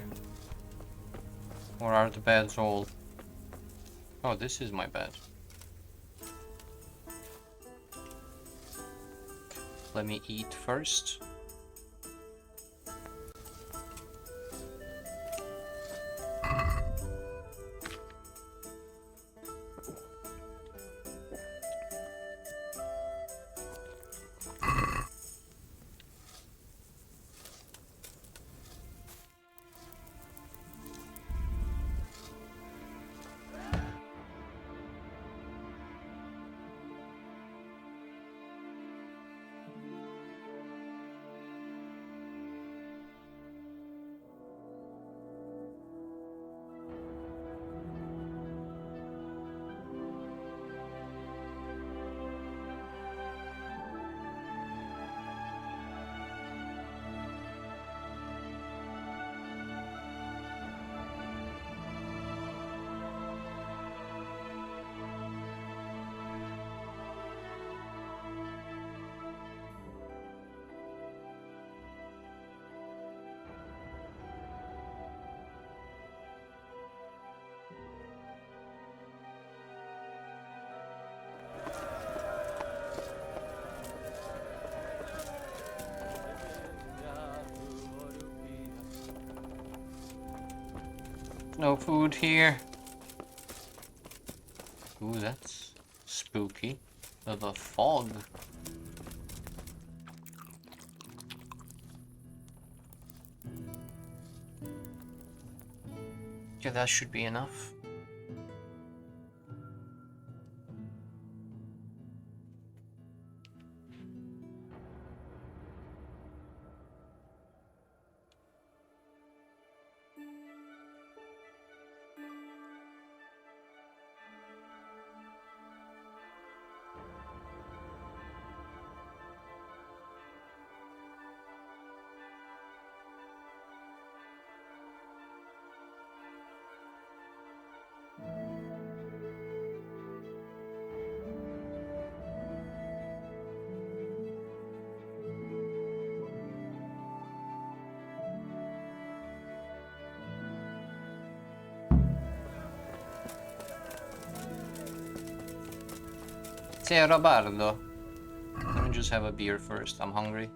Or are the beds all... Oh, this is my bed. Let me eat first. No food here. Ooh, that's spooky. Of a fog. Yeah, that should be enough. Say, Robardo. Let me just have a beer first. I'm hungry.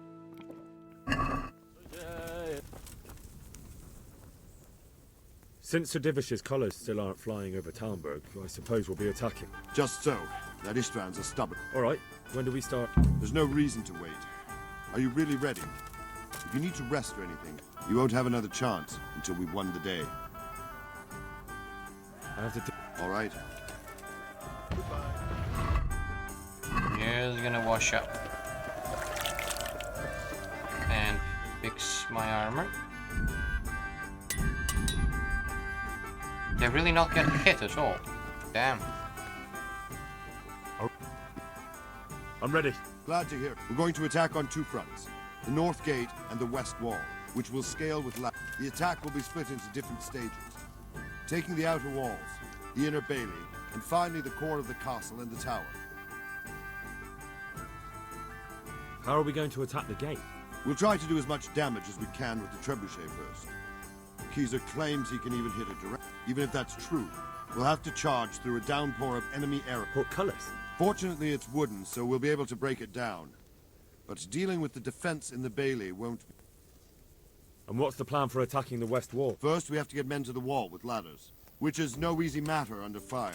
Since Sir Divish's colours still aren't flying over Talmberg, I suppose we'll be attacking. Just so. That Istvans are stubborn. All right. When do we start? There's no reason to wait. Are you really ready? If you need to rest or anything, you won't have another chance until we've won the day. I have to... All right. Just gonna wash up. And fix my armor. They're really not getting hit at all. Damn. I'm ready. Glad to hear. We're going to attack on two fronts. The North Gate and the West Wall, which will scale with ladders. The attack will be split into different stages. Taking the outer walls, the inner bailey, and finally the core of the castle and the tower. How are we going to attack the gate? We'll try to do as much damage as we can with the trebuchet first. Keezer claims he can even hit it direct. Even if that's true, we'll have to charge through a downpour of enemy arrows. Portcullis? Fortunately, it's wooden, so we'll be able to break it down. But dealing with the defense in the bailey won't be. And what's the plan for attacking the west wall? First, we have to get men to the wall with ladders, which is no easy matter under fire,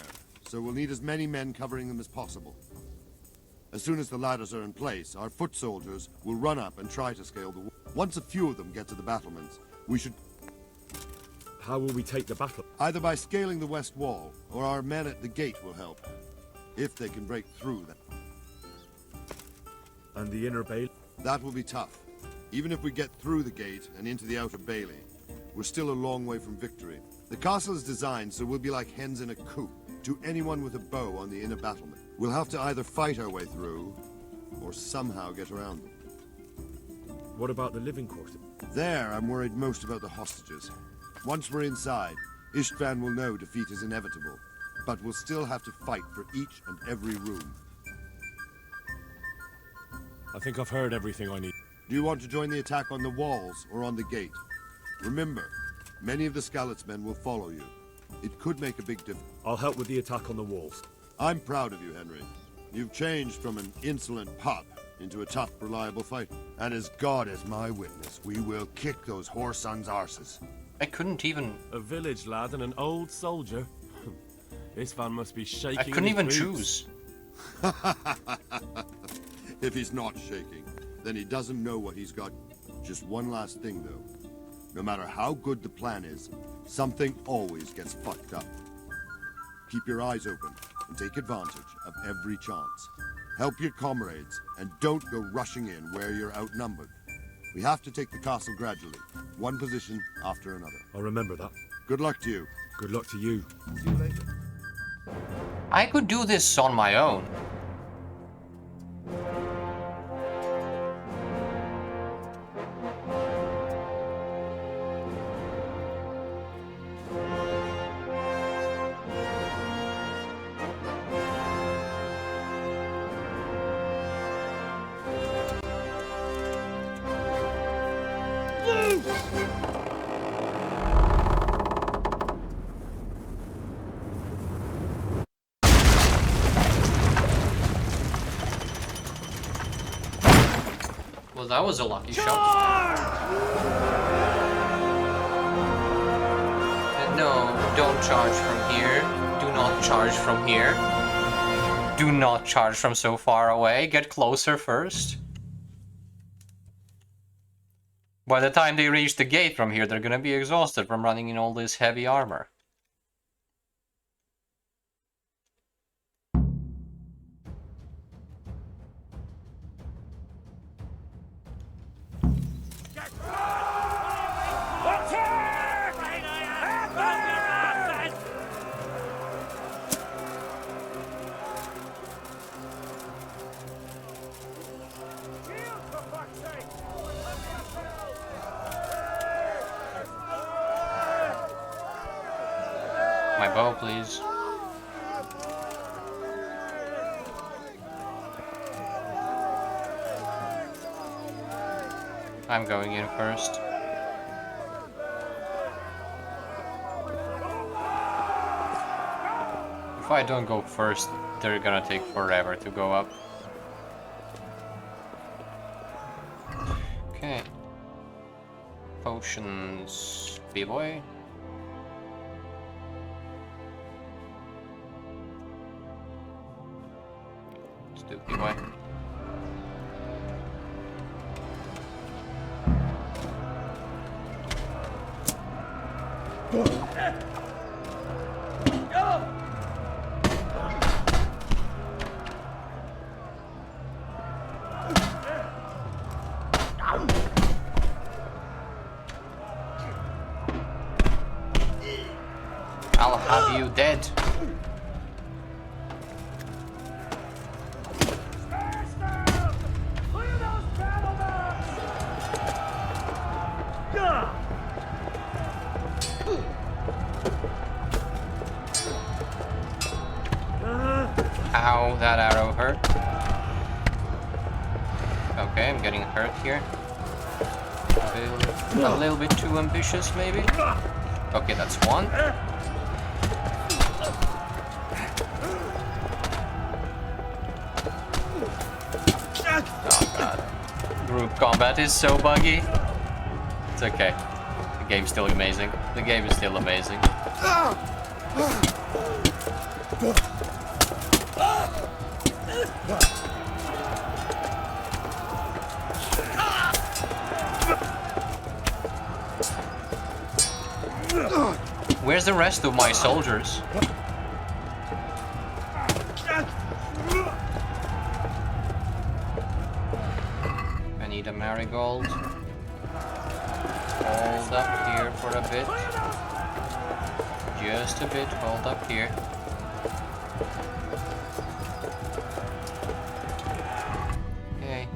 so we'll need as many men covering them as possible. As soon as the ladders are in place, our foot soldiers will run up and try to scale the wall. Once a few of them get to the battlements, we should... How will we take the battle? Either by scaling the west wall, or our men at the gate will help. If they can break through that. And the inner bailey? That will be tough. Even if we get through the gate and into the outer bailey, We're still a long way from victory. The castle is designed so we'll be like hens in a coop to anyone with a bow on the inner battlement. We'll have to either fight our way through, or somehow get around them. What about the living quarters? There, I'm worried most about the hostages. Once we're inside, Istvan will know defeat is inevitable, but we'll still have to fight for each and every room. I think I've heard everything I need. Do you want to join the attack on the walls or on the gate? Remember, many of the Skalitz men will follow you. It could make a big difference. I'll help with the attack on the walls. I'm proud of you, Henry. You've changed from an insolent pup into a tough, reliable fighter. And as God is my witness, we will kick those whore sons' arses. I couldn't even... A village lad and an old soldier. This van must be shaking. I couldn't even boots. choose. If he's not shaking, then he doesn't know what he's got. Just one last thing, though. No matter how good the plan is, something always gets fucked up. Keep your eyes open and take advantage of every chance. Help your comrades, and don't go rushing in where you're outnumbered. We have to take the castle gradually, one position after another. I'll remember that. Good luck to you. Good luck to you. See you later. I could do this on my own. Well, that was a lucky shot. No, don't charge from here. Do not charge from here. Do not charge from so far away. Get closer first. By the time they reach the gate from here, they're gonna be exhausted from running in all this heavy armor. My bow, please. I'm going in first. If I don't go first, they're gonna take forever to go up. Okay. Potions, B-boy. Stupid boy. I'll have you dead. Ow, that arrow hurt. Okay, I'm getting hurt here. A little bit too ambitious, maybe? Okay, that's one. Oh god. Group combat is so buggy. It's okay. The game's still amazing. The game is still amazing. Where's the rest of my soldiers? I need a marigold. Hold up here for a bit. Just a bit, hold up here. Okay.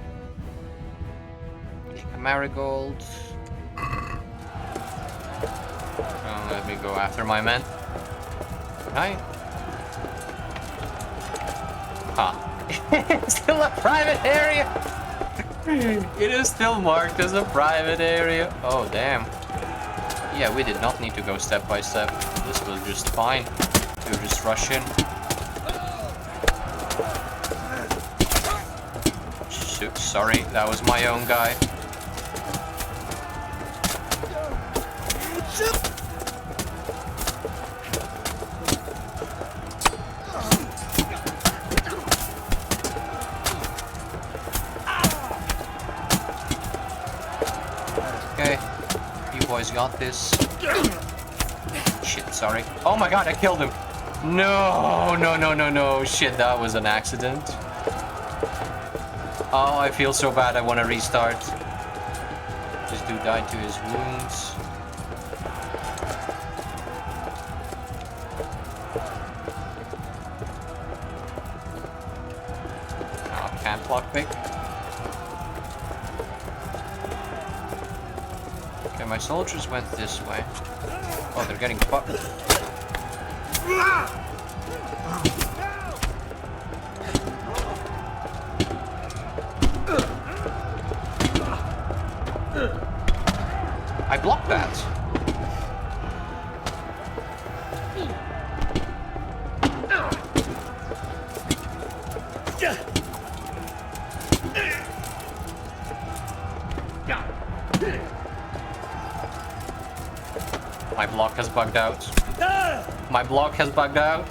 Take a marigold. Oh, let me go after my men. Right? Huh. It's still a private area! It is still marked as a private area. Oh, damn. Yeah, we did not need to go step by step. This was just fine. We were just rush in. Sorry, that was my own guy. Okay, you boys got this. Shit, sorry. Oh my god, I killed him. No, no, no, no, no. Shit, that was an accident. Oh, I feel so bad. I want to restart. This dude died to his wounds. Oh, can't lockpick. Okay, my soldiers went this way. Oh, they're getting fucked. I blocked that. My block has bugged out. My block has bugged out.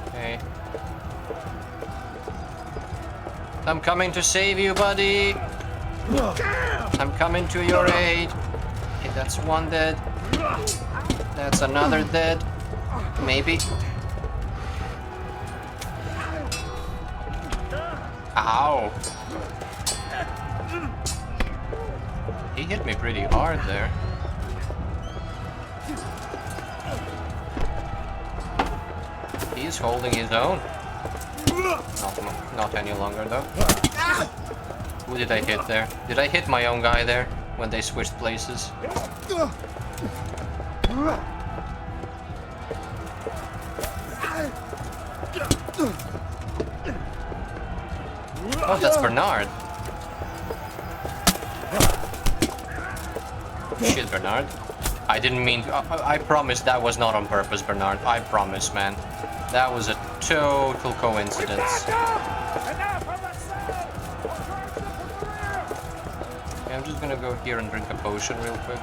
Okay. I'm coming to save you, buddy. I'm coming to your aid. Okay, that's one dead. That's another dead. Maybe. Ow. He hit me pretty hard there. He's holding his own. Not any longer though. Who did I hit there? Did I hit my own guy there when they switched places? Oh, that's Bernard. Shit, Bernard. I didn't mean to, I promise that was not on purpose, Bernard. I promise, man. That was a total coincidence. Okay, I'm just gonna go here and drink a potion real quick.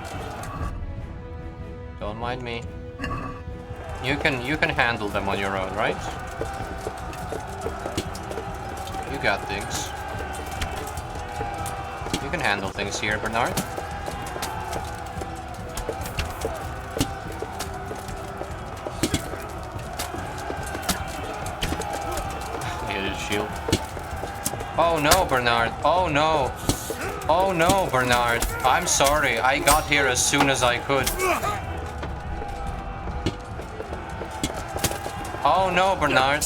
Don't mind me. You can handle them on your own, right? You got things. You can handle things here, Bernard. Shield. Oh no, Bernard. Oh no. Oh no, Bernard. I'm sorry. I got here as soon as I could. Oh no, Bernard.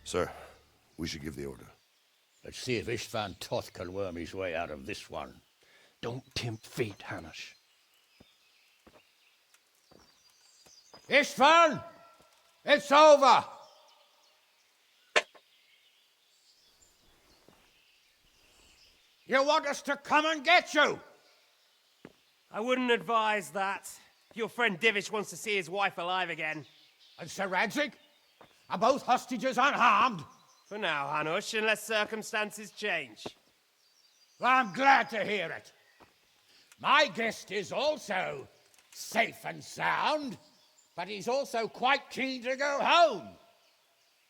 Sir, we should give the order. Let's see if Istvan Toth can worm his way out of this one. Don't tempt fate, Hanish. Istvan! It's over! You want us to come and get you? I wouldn't advise that. Your friend Divish wants to see his wife alive again. And Sir Radzig? Are both hostages unharmed? For now, Hanush, unless circumstances change. Well, I'm glad to hear it. My guest is also safe and sound, but he's also quite keen to go home.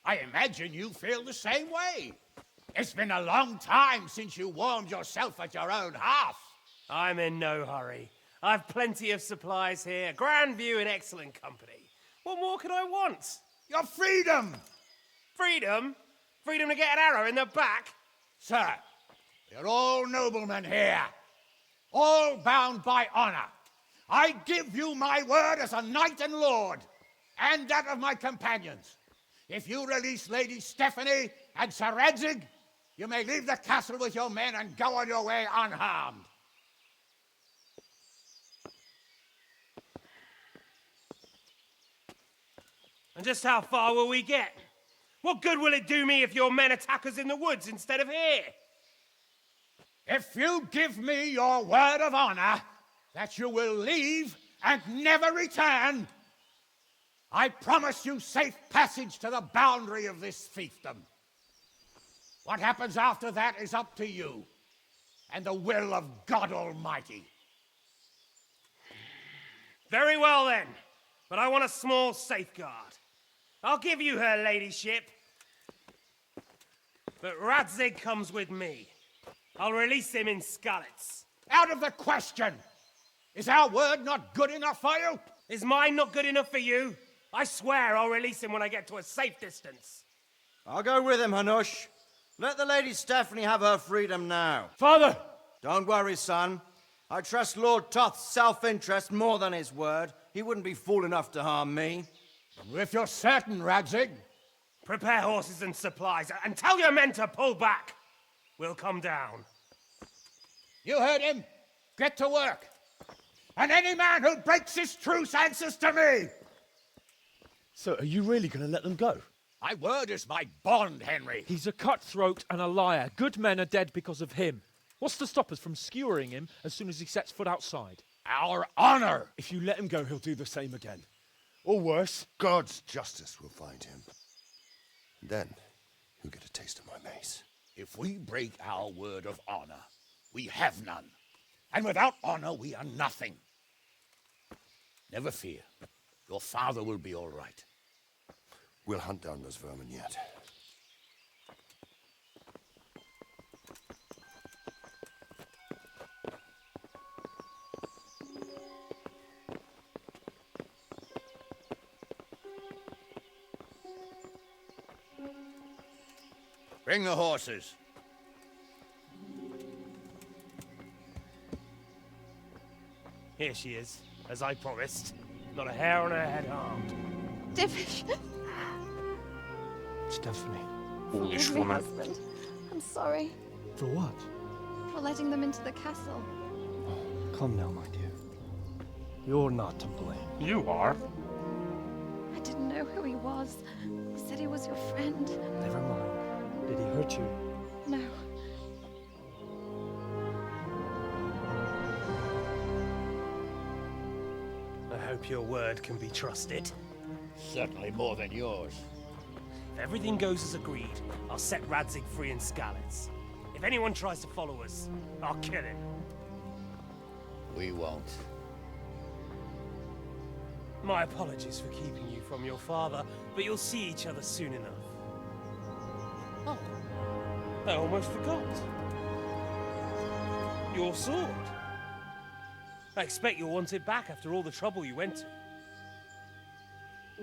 I imagine you feel the same way. It's been a long time since you warmed yourself at your own hearth. I'm in no hurry. I've plenty of supplies here, grand view and excellent company. What more could I want? Your freedom! Freedom? Freedom to get an arrow in the back? Sir, we're all noblemen here, all bound by honor. I give you my word as a knight and lord, and that of my companions. If you release Lady Stephanie and Sir Radzig, you may leave the castle with your men and go on your way unharmed. And just how far will we get? What good will it do me if your men attack us in the woods instead of here? If you give me your word of honor that you will leave and never return, I promise you safe passage to the boundary of this fiefdom. What happens after that is up to you and the will of God Almighty. Very well then, but I want a small safeguard. I'll give you her ladyship, but Radzig comes with me. I'll release him in Skalitz. Out of the question! Is our word not good enough for you? Is mine not good enough for you? I swear I'll release him when I get to a safe distance. I'll go with him, Hanush. Let the Lady Stephanie have her freedom now. Father! Don't worry, son. I trust Lord Toth's self-interest more than his word. He wouldn't be fool enough to harm me. If you're certain, Radzig. Prepare horses and supplies, and tell your men to pull back. We'll come down. You heard him. Get to work. And any man who breaks this truce answers to me. So, are you really going to let them go? My word is my bond, Henry. He's a cutthroat and a liar. Good men are dead because of him. What's to stop us from skewering him as soon as he sets foot outside? Our honor! If you let him go, he'll do the same again. Or worse. God's justice will find him. Then, he'll get a taste of my mace. If we break our word of honor, we have none. And without honor, we are nothing. Never fear. Your father will be all right. We'll hunt down those vermin yet. Bring the horses. Here she is, as I promised. Not a hair on her head harmed. Divish. Stephanie. Foolish Forgive me, woman. husband. I'm sorry For what? for letting them into the castle. Come now, my dear. You're not to blame. You are. I didn't know who he was. He said he was your friend. Never mind. Did he hurt you? No. I hope your word can be trusted. Certainly more than yours. If everything goes as agreed, I'll set Radzig free in Skalitz. If anyone tries to follow us, I'll kill him. We won't. My apologies for keeping you from your father, but you'll see each other soon enough. Oh, I almost forgot. Your sword. I expect you'll want it back after all the trouble you went to.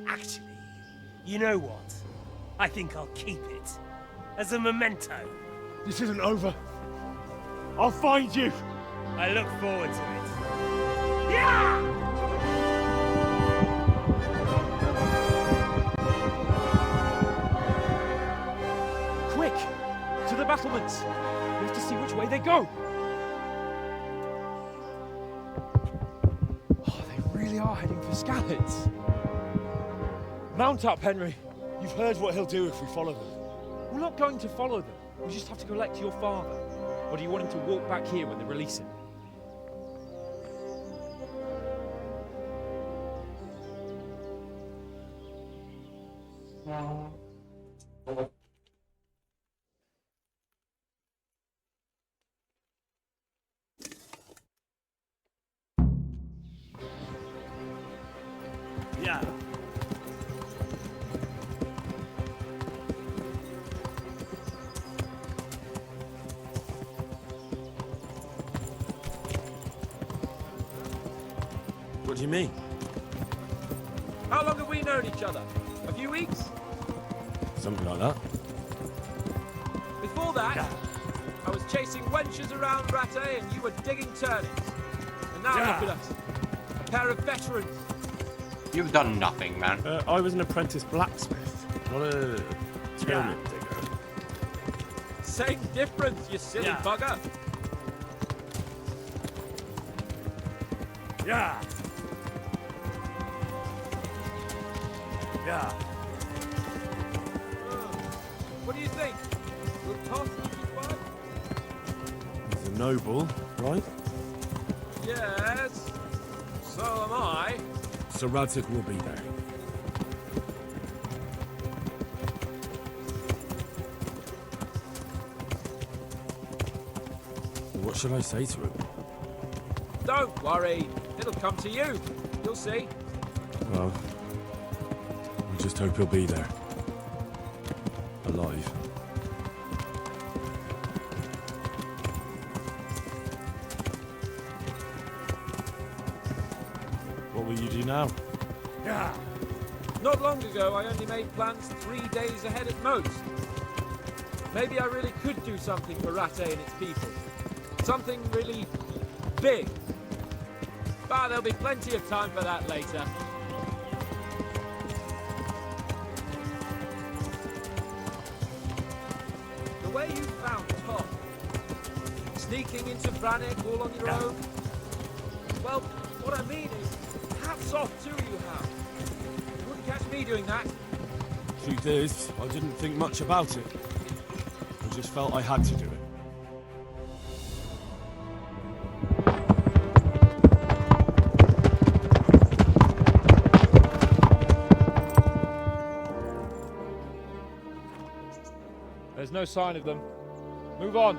Actually, you know what? I think I'll keep it. As a memento. This isn't over. I'll find you. I look forward to it. Yeah! Quick! To the battlements! We have to see which way they go! Oh, they really are heading for Skalitz. Mount up, Henry. You've heard what he'll do if we follow them. We're not going to follow them. We just have to collect your father. Or do you want him to walk back here when they release him? Yeah. What do you mean? How long have we known each other? A few weeks? Something like that. Before that, I was chasing wenches around Rattay and you were digging turnips. And now Yeah. look at us. A pair of veterans. You've done nothing, man. I was an apprentice blacksmith, not a turnip digger. Same difference, you silly bugger. Yeah. Yeah. What do you think? Will Toth keep by? He's a noble, right? Yes. So am I. Sir Radzig will be there. What should I say to him? Don't worry. It'll come to you. You'll see. Well, I just hope he'll be there. Alive. What will you do now? Yeah. Not long ago, I only made plans 3 days ahead at most. Maybe I really could do something for Rattay and its people. Something really big. But there'll be plenty of time for that later. The way you found Tom, sneaking into Brannick all on your own, well, what I mean is, hats off to you, Hal. You wouldn't catch me doing that. Truth is, I didn't think much about it. I just felt I had to do it. There's no sign of them. Move on.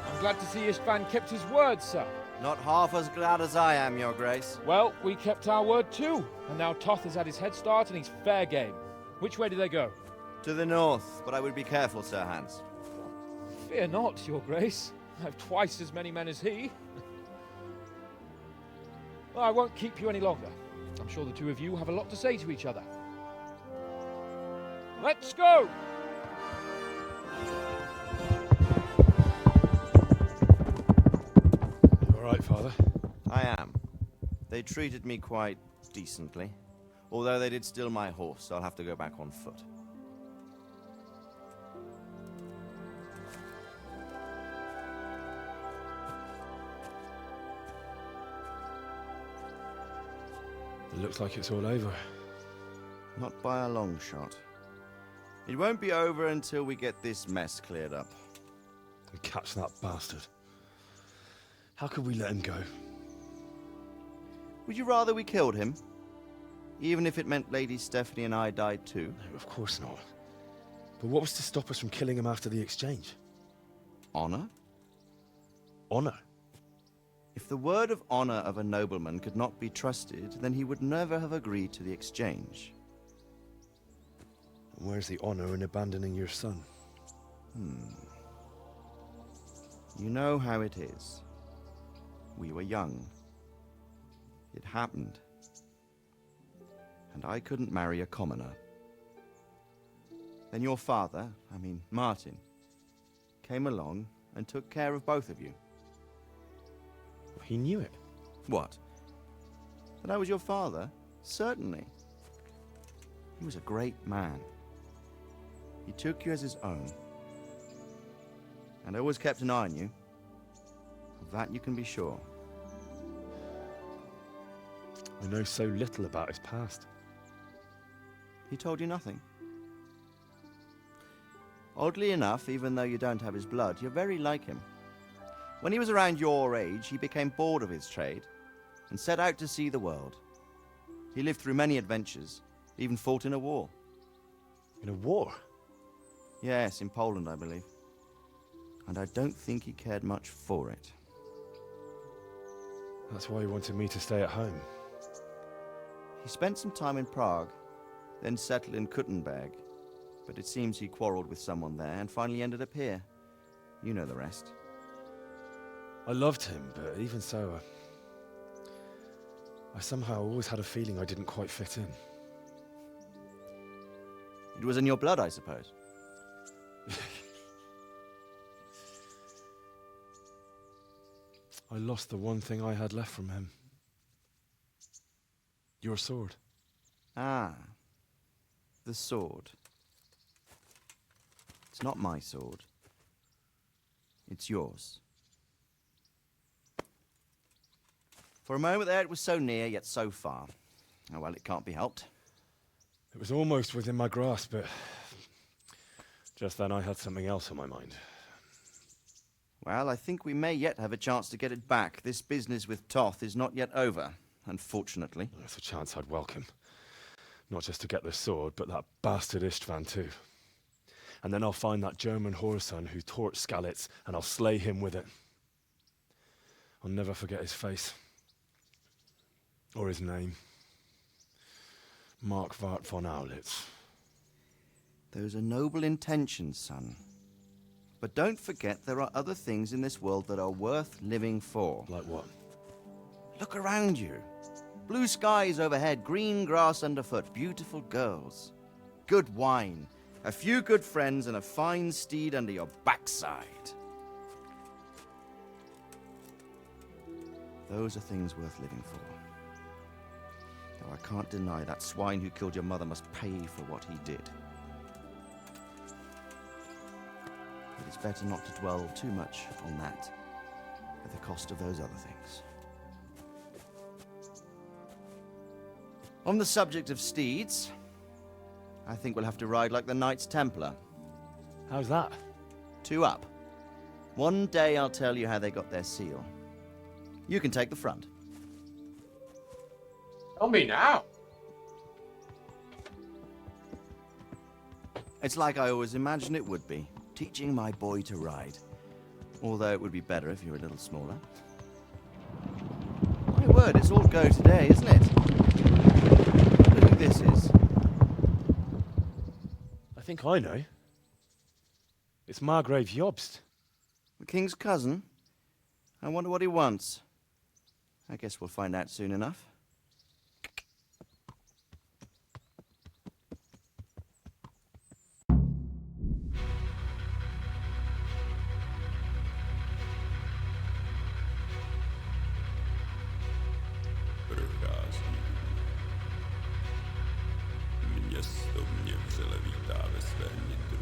I'm glad to see Istvan kept his word, sir. Not half as glad as I am, Your Grace. Well, we kept our word too. And now Toth has had his head start and he's fair game. Which way do they go? To the north, but I would be careful, Sir Hans. Fear not, Your Grace. I've twice as many men as he. Well, I won't keep you any longer. I'm sure the two of you have a lot to say to each other. Let's go! You all right, Father? I am. They treated me quite decently. Although they did steal my horse, so I'll have to go back on foot. It looks like it's all over. Not by a long shot. It won't be over until we get this mess cleared up. And catch that bastard. How could we let him go? Would you rather we killed him? Even if it meant Lady Stephanie and I died too? No, of course not. But what was to stop us from killing him after the exchange? Honor? Honor? If the word of honor of a nobleman could not be trusted, then he would never have agreed to the exchange. And where's the honor in abandoning your son? You know how it is. We were young. It happened. And I couldn't marry a commoner. Then your father, Martin, came along and took care of both of you. He knew it. What? That I was your father? Certainly. He was a great man. He took you as his own. And always kept an eye on you. Of that you can be sure. I know so little about his past. He told you nothing? Oddly enough, even though you don't have his blood, you're very like him. When he was around your age, he became bored of his trade and set out to see the world. He lived through many adventures, even fought in a war. In a war? Yes, in Poland, I believe. And I don't think he cared much for it. That's why he wanted me to stay at home. He spent some time in Prague, then settled in Kuttenberg. But it seems he quarreled with someone there and finally ended up here. You know the rest. I loved him, but even so, I somehow always had a feeling I didn't quite fit in. It was in your blood, I suppose. I lost the one thing I had left from him. Your sword. Ah. The sword. It's not my sword. It's yours. For a moment there it was so near, yet so far. Oh well, it can't be helped. It was almost within my grasp, but just then I had something else on my mind. Well, I think we may yet have a chance to get it back. This business with Toth is not yet over, unfortunately. That's a chance I'd welcome. Not just to get the sword, but that bastard Istvan too. And then I'll find that German whoreson who torched Skalitz, and I'll slay him with it. I'll never forget his face. Or his name. Mark Vart von Aulitz. Those are noble intentions, son. But don't forget there are other things in this world that are worth living for. Like what? Look around you. Blue skies overhead, green grass underfoot, beautiful girls. Good wine, a few good friends, and a fine steed under your backside. Those are things worth living for. Though I can't deny that swine who killed your mother must pay for what he did. But it's better not to dwell too much on that at the cost of those other things. On the subject of steeds, I think we'll have to ride like the Knights Templar. How's that? 2 up. One day I'll tell you how they got their seal. You can take the front. Tell me now. It's like I always imagined it would be, teaching my boy to ride. Although it would be better if you were a little smaller. My word, it's all go today, isn't it? I wonder who this is. I think I know. It's Margrave Jobst. The king's cousin? I wonder what he wants. I guess we'll find out soon enough. Město mě vřele vítá ve svém nitru.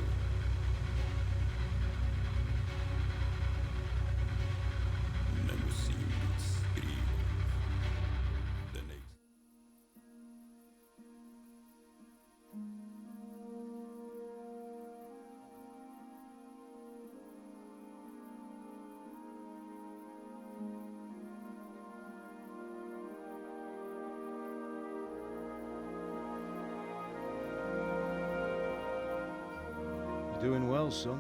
Nemusím být skrývat. You're doing well, son.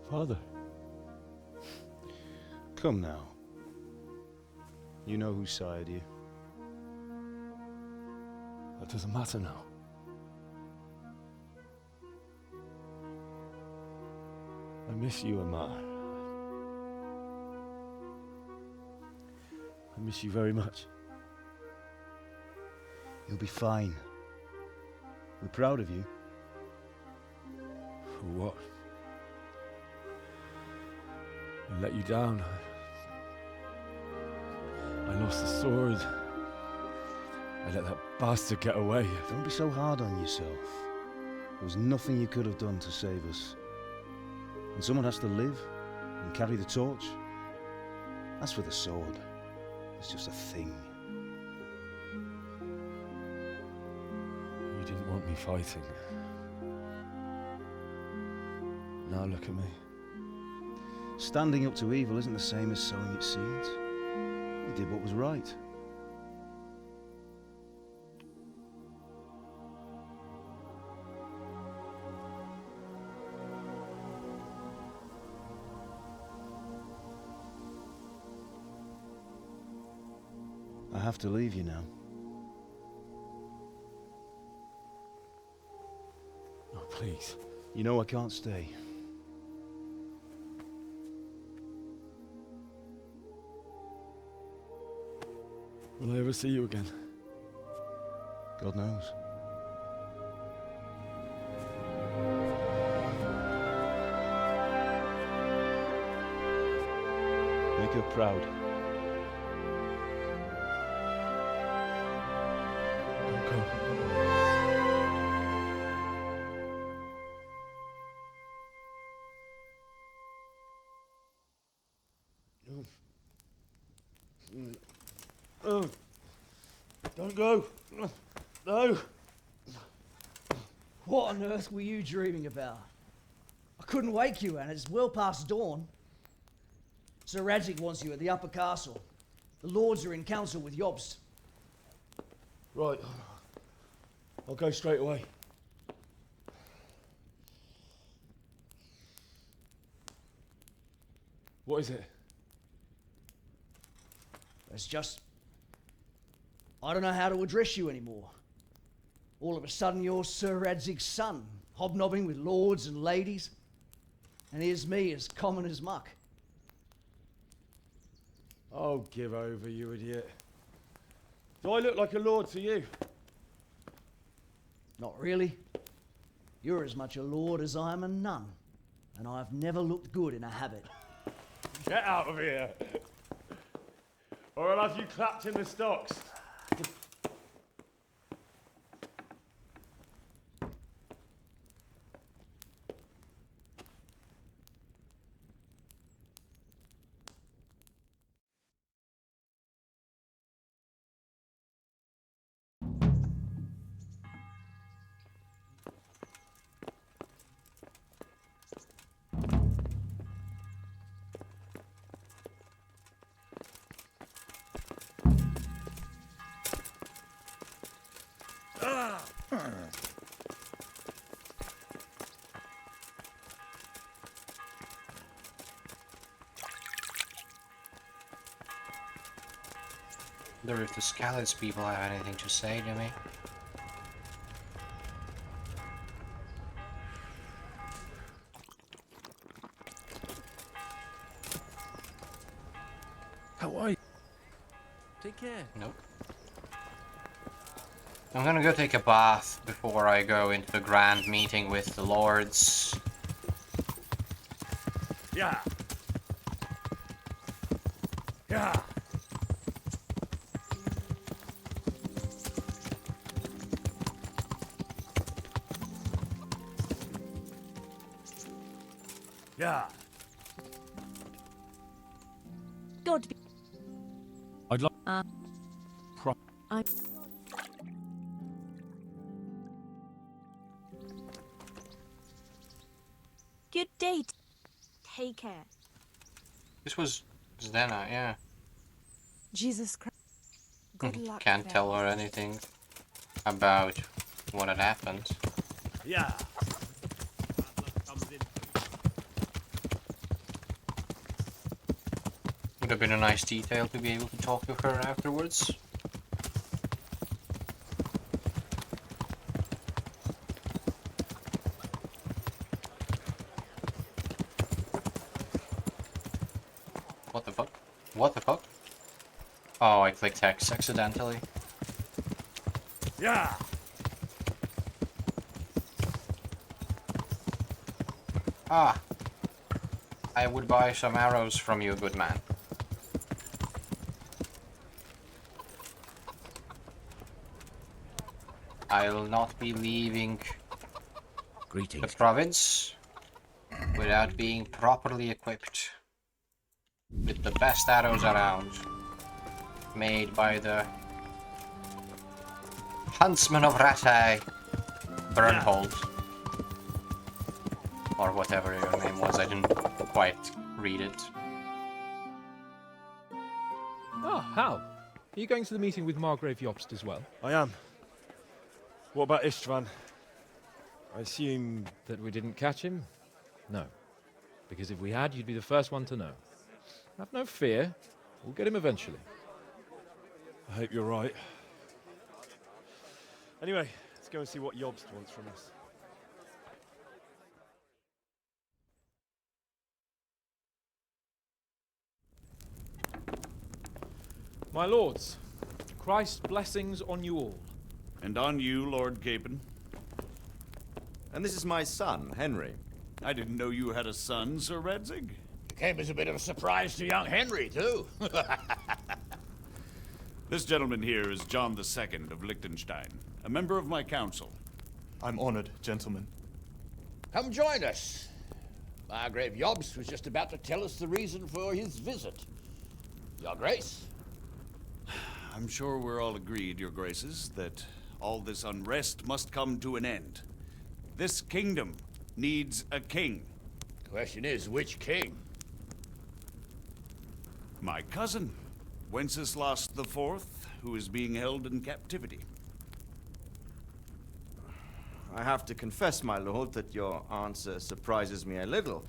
Father. Come now. You know who sired you. That doesn't matter now. I miss you, Amar. I miss you very much. You'll be fine. We're proud of you. For what? I let you down. I lost the sword. I let that bastard get away. Don't be so hard on yourself. There was nothing you could have done to save us. And someone has to live and carry the torch. As for the sword, it's just a thing. You didn't want me fighting. Now look at me. Standing up to evil isn't the same as sowing its seeds. You did what was right. I have to leave you now. Oh, please. You know I can't stay. Will I ever see you again? God knows. Make her proud. Don't go. Oh, don't go. No. What on earth were you dreaming about? I couldn't wake you, and it's well past dawn. Sir Radzig wants you at the upper castle. The lords are in council with Jobst. Right. I'll go straight away. What is it? It's just... I don't know how to address you anymore. All of a sudden you're Sir Radzig's son, hobnobbing with lords and ladies. And here's me, as common as muck. Oh, give over, you idiot. Do I look like a lord to you? Not really. You're as much a lord as I am a nun. And I've never looked good in a habit. Get out of here! Or I'll have you clapped in the stocks. Wonder if the Scallops people have anything to say to me. How are you? Take care. Nope. I'm gonna go take a bath before I go into the grand meeting with the lords. Yeah. Yeah. Yeah. God be. I'd like. I. Good day. Take care. This was Zdena, yeah. Jesus Christ. Good luck. Can't there. tell her anything about what had happened. Yeah. Would have been a nice detail to be able to talk to her afterwards. What the fuck? What the fuck? Oh, I clicked X accidentally. Yeah. Ah. I would buy some arrows from you, good man. I'll not be leaving Greetings. the province without being properly equipped with the best arrows around, made by the Huntsman of Rattay, Bernhold, or whatever your name was. I didn't quite read it. Ah, Hal. Are you going to the meeting with Margrave Jobst as well? I am. What about Istvan? I assume... That we didn't catch him? No. Because if we had, you'd be the first one to know. Have no fear. We'll get him eventually. I hope you're right. Anyway, let's go and see what Jobst wants from us. My lords, Christ's blessings on you all. And on you, Lord Gapen. And this is my son, Henry. I didn't know you had a son, Sir Radzig. It came as a bit of a surprise to young Henry, too. This gentleman here is John II of Liechtenstein, a member of my council. I'm honored, gentlemen. Come join us. Margrave Jobst was just about to tell us the reason for his visit. Your Grace? I'm sure we're all agreed, Your Graces, that all this unrest must come to an end. This kingdom needs a king. The question is, which king? My cousin, Wenceslas IV, who is being held in captivity. I have to confess, my lord, that your answer surprises me a little.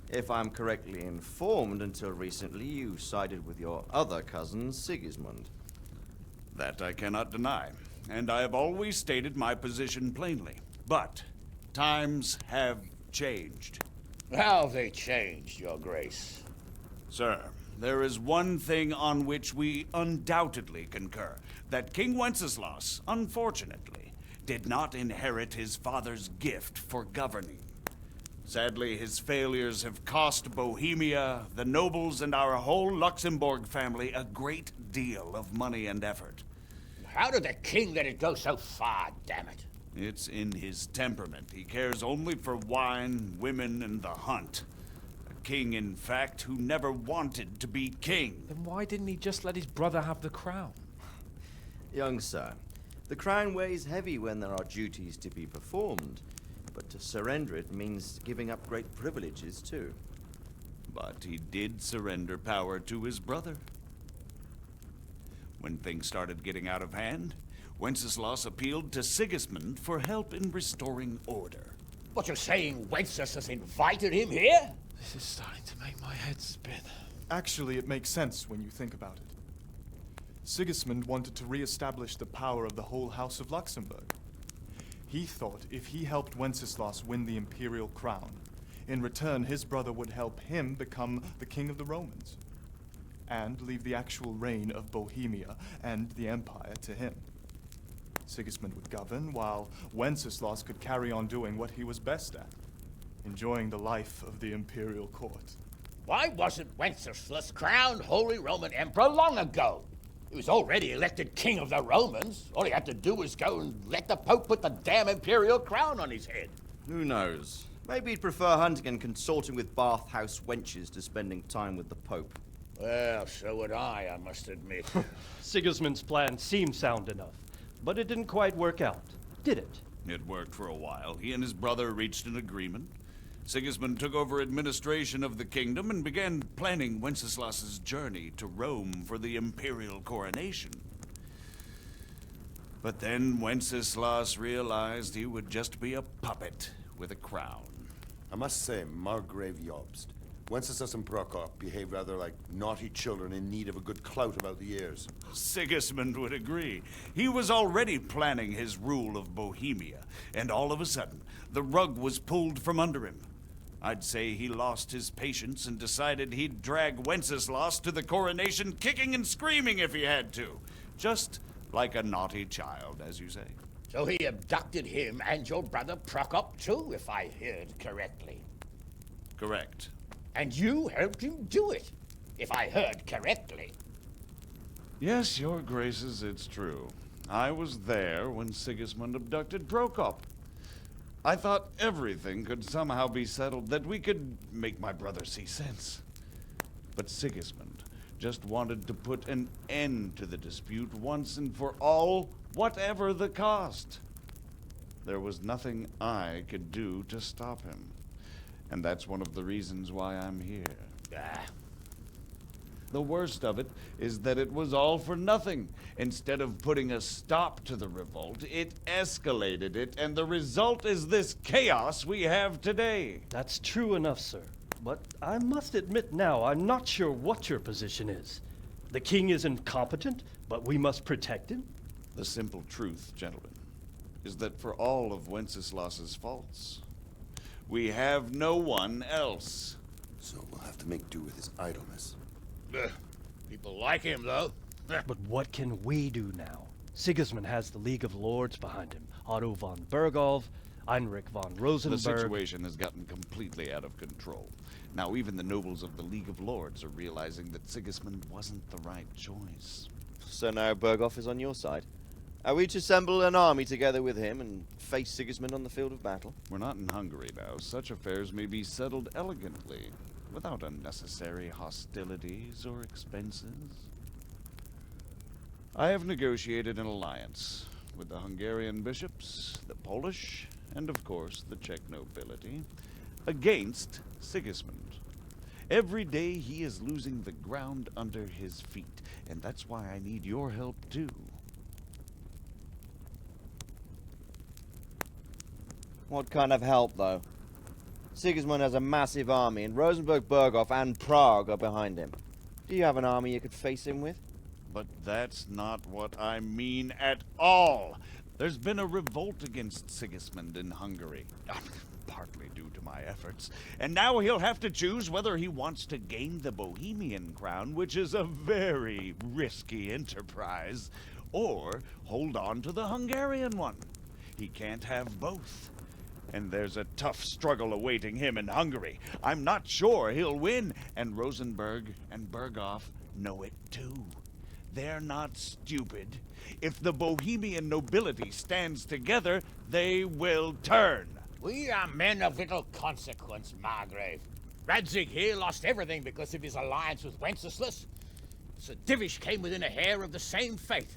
If I'm correctly informed, until recently you sided with your other cousin, Sigismund. That I cannot deny, and I have always stated my position plainly. But times have changed. How have they changed, Your Grace? Sir, there is one thing on which we undoubtedly concur. That King Wenceslas, unfortunately, did not inherit his father's gift for governing. Sadly, his failures have cost Bohemia, the nobles, and our whole Luxembourg family a great deal of money and effort. How did the king let it go so far, damn it? It's in his temperament. He cares only for wine, women, and the hunt. A king, in fact, who never wanted to be king. Then why didn't he just let his brother have the crown? Young sir, the crown weighs heavy when there are duties to be performed, but to surrender it means giving up great privileges too. But he did surrender power to his brother. When things started getting out of hand, Wenceslas appealed to Sigismund for help in restoring order. What, you're saying Wenceslas has invited him here? This is starting to make my head spin. Actually, it makes sense when you think about it. Sigismund wanted to re-establish the power of the whole House of Luxembourg. He thought if he helped Wenceslas win the imperial crown, in return his brother would help him become the king of the Romans, and leave the actual reign of Bohemia and the empire to him. Sigismund would govern, while Wenceslas could carry on doing what he was best at, enjoying the life of the imperial court. Why wasn't Wenceslas crowned Holy Roman Emperor long ago? He was already elected king of the Romans. All he had to do was go and let the Pope put the damn imperial crown on his head. Who knows? Maybe he'd prefer hunting and consorting with bathhouse wenches to spending time with the Pope. Well, so would I must admit. Sigismund's plan seemed sound enough, but it didn't quite work out, did it? It worked for a while. He and his brother reached an agreement. Sigismund took over administration of the kingdom and began planning Wenceslas's journey to Rome for the imperial coronation. But then Wenceslas realized he would just be a puppet with a crown. I must say, Margrave Jobst, Wenceslas and Prokop behave rather like naughty children in need of a good clout about the ears. Sigismund would agree. He was already planning his rule of Bohemia, and all of a sudden, the rug was pulled from under him. I'd say he lost his patience and decided he'd drag Wenceslas to the coronation kicking and screaming if he had to. Just like a naughty child, as you say. So he abducted him and your brother Prokop too, if I heard correctly. Correct. And you helped him do it, if I heard correctly. Yes, your graces, it's true. I was there when Sigismund abducted Prokop. I thought everything could somehow be settled, that we could make my brother see sense. But Sigismund just wanted to put an end to the dispute once and for all, whatever the cost. There was nothing I could do to stop him. And that's one of the reasons why I'm here. The worst of it is that it was all for nothing. Instead of putting a stop to the revolt, it escalated it, and the result is this chaos we have today. That's true enough, sir. But I must admit now, I'm not sure what your position is. The king is incompetent, but we must protect him? The simple truth, gentlemen, is that for all of Wenceslas's faults, we have no one else. So we'll have to make do with his idleness. People like him, though. But what can we do now? Sigismund has the League of Lords behind him. Otto von Berghoff, Heinrich von Rosenberg. The situation has gotten completely out of control. Now even the nobles of the League of Lords are realizing that Sigismund wasn't the right choice. So now Berghoff is on your side? Are we to assemble an army together with him and face Sigismund on the field of battle? We're not in Hungary now. Such affairs may be settled elegantly, without unnecessary hostilities or expenses. I have negotiated an alliance with the Hungarian bishops, the Polish, and of course the Czech nobility, against Sigismund. Every day he is losing the ground under his feet, and that's why I need your help too. What kind of help, though? Sigismund has a massive army, and Rosenberg, Berghoff, and Prague are behind him. Do you have an army you could face him with? But that's not what I mean at all. There's been a revolt against Sigismund in Hungary, partly due to my efforts, and now he'll have to choose whether he wants to gain the Bohemian crown, which is a very risky enterprise, or hold on to the Hungarian one. He can't have both. And there's a tough struggle awaiting him in Hungary. I'm not sure he'll win, and Rosenberg and Berghoff know it too. They're not stupid. If the Bohemian nobility stands together, they will turn. We are men of little consequence, Margrave. Radzig here lost everything because of his alliance with Wenceslas. Sir Divish came within a hair of the same fate.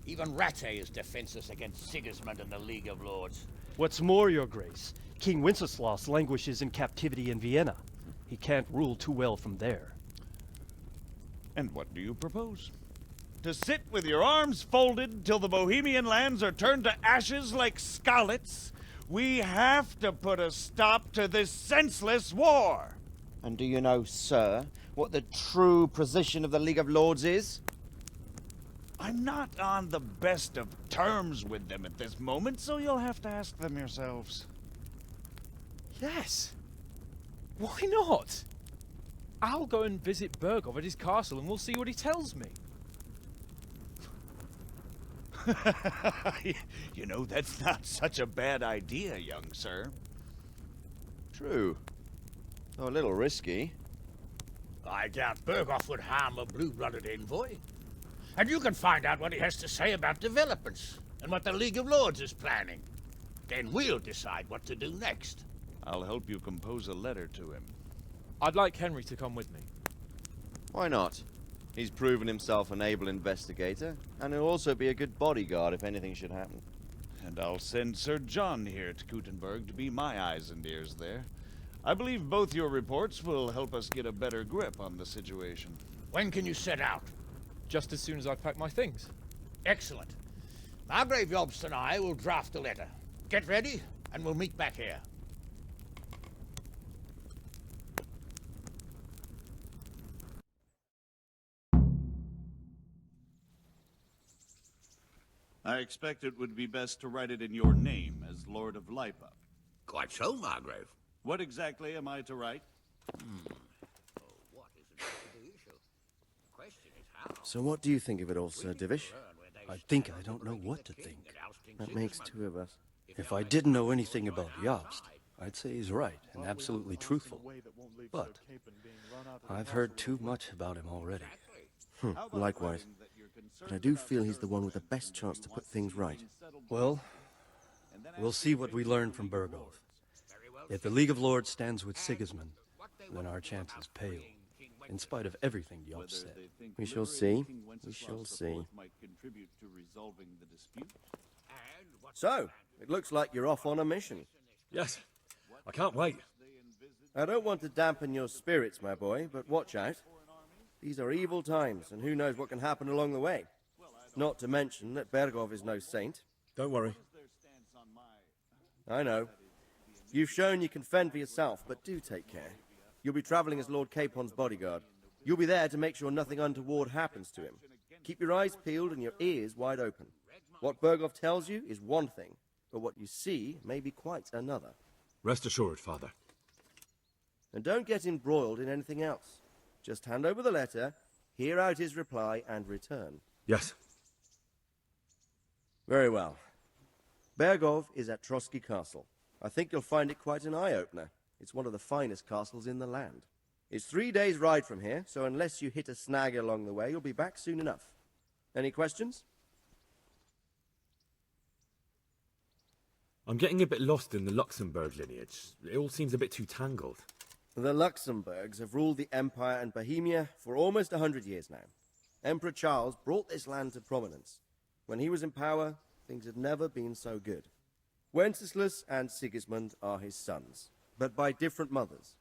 Even Rattay is defenseless against Sigismund and the League of Lords. What's more, your grace, King Wenceslas languishes in captivity in Vienna. He can't rule too well from there. And what do you propose? To sit with your arms folded till the Bohemian lands are turned to ashes like scarlets? We have to put a stop to this senseless war! And do you know, sir, what the true position of the League of Lords is? I'm not on the best of terms with them at this moment, so you'll have to ask them yourselves. Yes. Why not? I'll go and visit Berghoff at his castle and we'll see what he tells me. You know, that's not such a bad idea, young sir. True. Though a little risky. I doubt Berghoff would harm a blue-blooded envoy. And you can find out what he has to say about developments and what the League of Lords is planning. Then we'll decide what to do next. I'll help you compose a letter to him. I'd like Henry to come with me. Why not? He's proven himself an able investigator, and he'll also be a good bodyguard if anything should happen. And I'll send Sir John here to Kuttenberg to be my eyes and ears there. I believe both your reports will help us get a better grip on the situation. When can you set out? Just as soon as I've packed my things. Excellent. Margrave Jobst and I will draft a letter. Get ready, and we'll meet back here. I expect it would be best to write it in your name as Lord of Lipa. Quite so, Margrave. What exactly am I to write? So what do you think of it all, Sir Divish? I think I don't know what to think. That makes two of us. If I didn't know anything about Jobst, I'd say he's right and absolutely truthful. But I've heard too much about him already. Likewise. But I do feel he's the one with the best chance to put things right. Well, We'll see what we learn from Bergov. If the League of Lords stands with Sigismund, then our chances pale, in spite of everything Yop said. We shall see. We shall see. So, it looks like you're off on a mission. Yes, I can't wait. I don't want to dampen your spirits, my boy, but watch out. These are evil times, and who knows what can happen along the way. Not to mention that Bergov is no saint. Don't worry. I know. You've shown you can fend for yourself, but do take care. You'll be traveling as Lord Capon's bodyguard. You'll be there to make sure nothing untoward happens to him. Keep your eyes peeled and your ears wide open. What Bergov tells you is one thing, but what you see may be quite another. Rest assured, Father. And don't get embroiled in anything else. Just hand over the letter, hear out his reply, and return. Yes. Very well. Bergov is at Trotsky Castle. I think you'll find it quite an eye-opener. It's one of the finest castles in the land. It's 3 days' ride from here, so unless you hit a snag along the way, you'll be back soon enough. Any questions? I'm getting a bit lost in the Luxembourg lineage. It all seems a bit too tangled. The Luxembourgs have ruled the Empire and Bohemia for almost 100 years now. Emperor Charles brought this land to prominence. When he was in power, things had never been so good. Wenceslas and Sigismund are his sons, but by different mothers.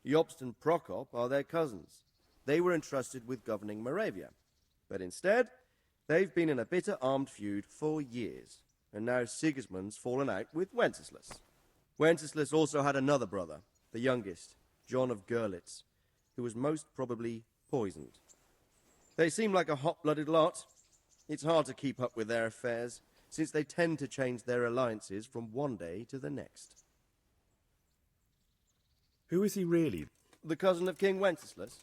Jobst and Prokop are their cousins. They were entrusted with governing Moravia. But instead, they've been in a bitter armed feud for years, and now Sigismund's fallen out with Wenceslas. Wenceslas also had another brother, the youngest, John of Görlitz, who was most probably poisoned. They seem like a hot-blooded lot. It's hard to keep up with their affairs, since they tend to change their alliances from one day to the next. Who is he really? The cousin of King Wenceslas.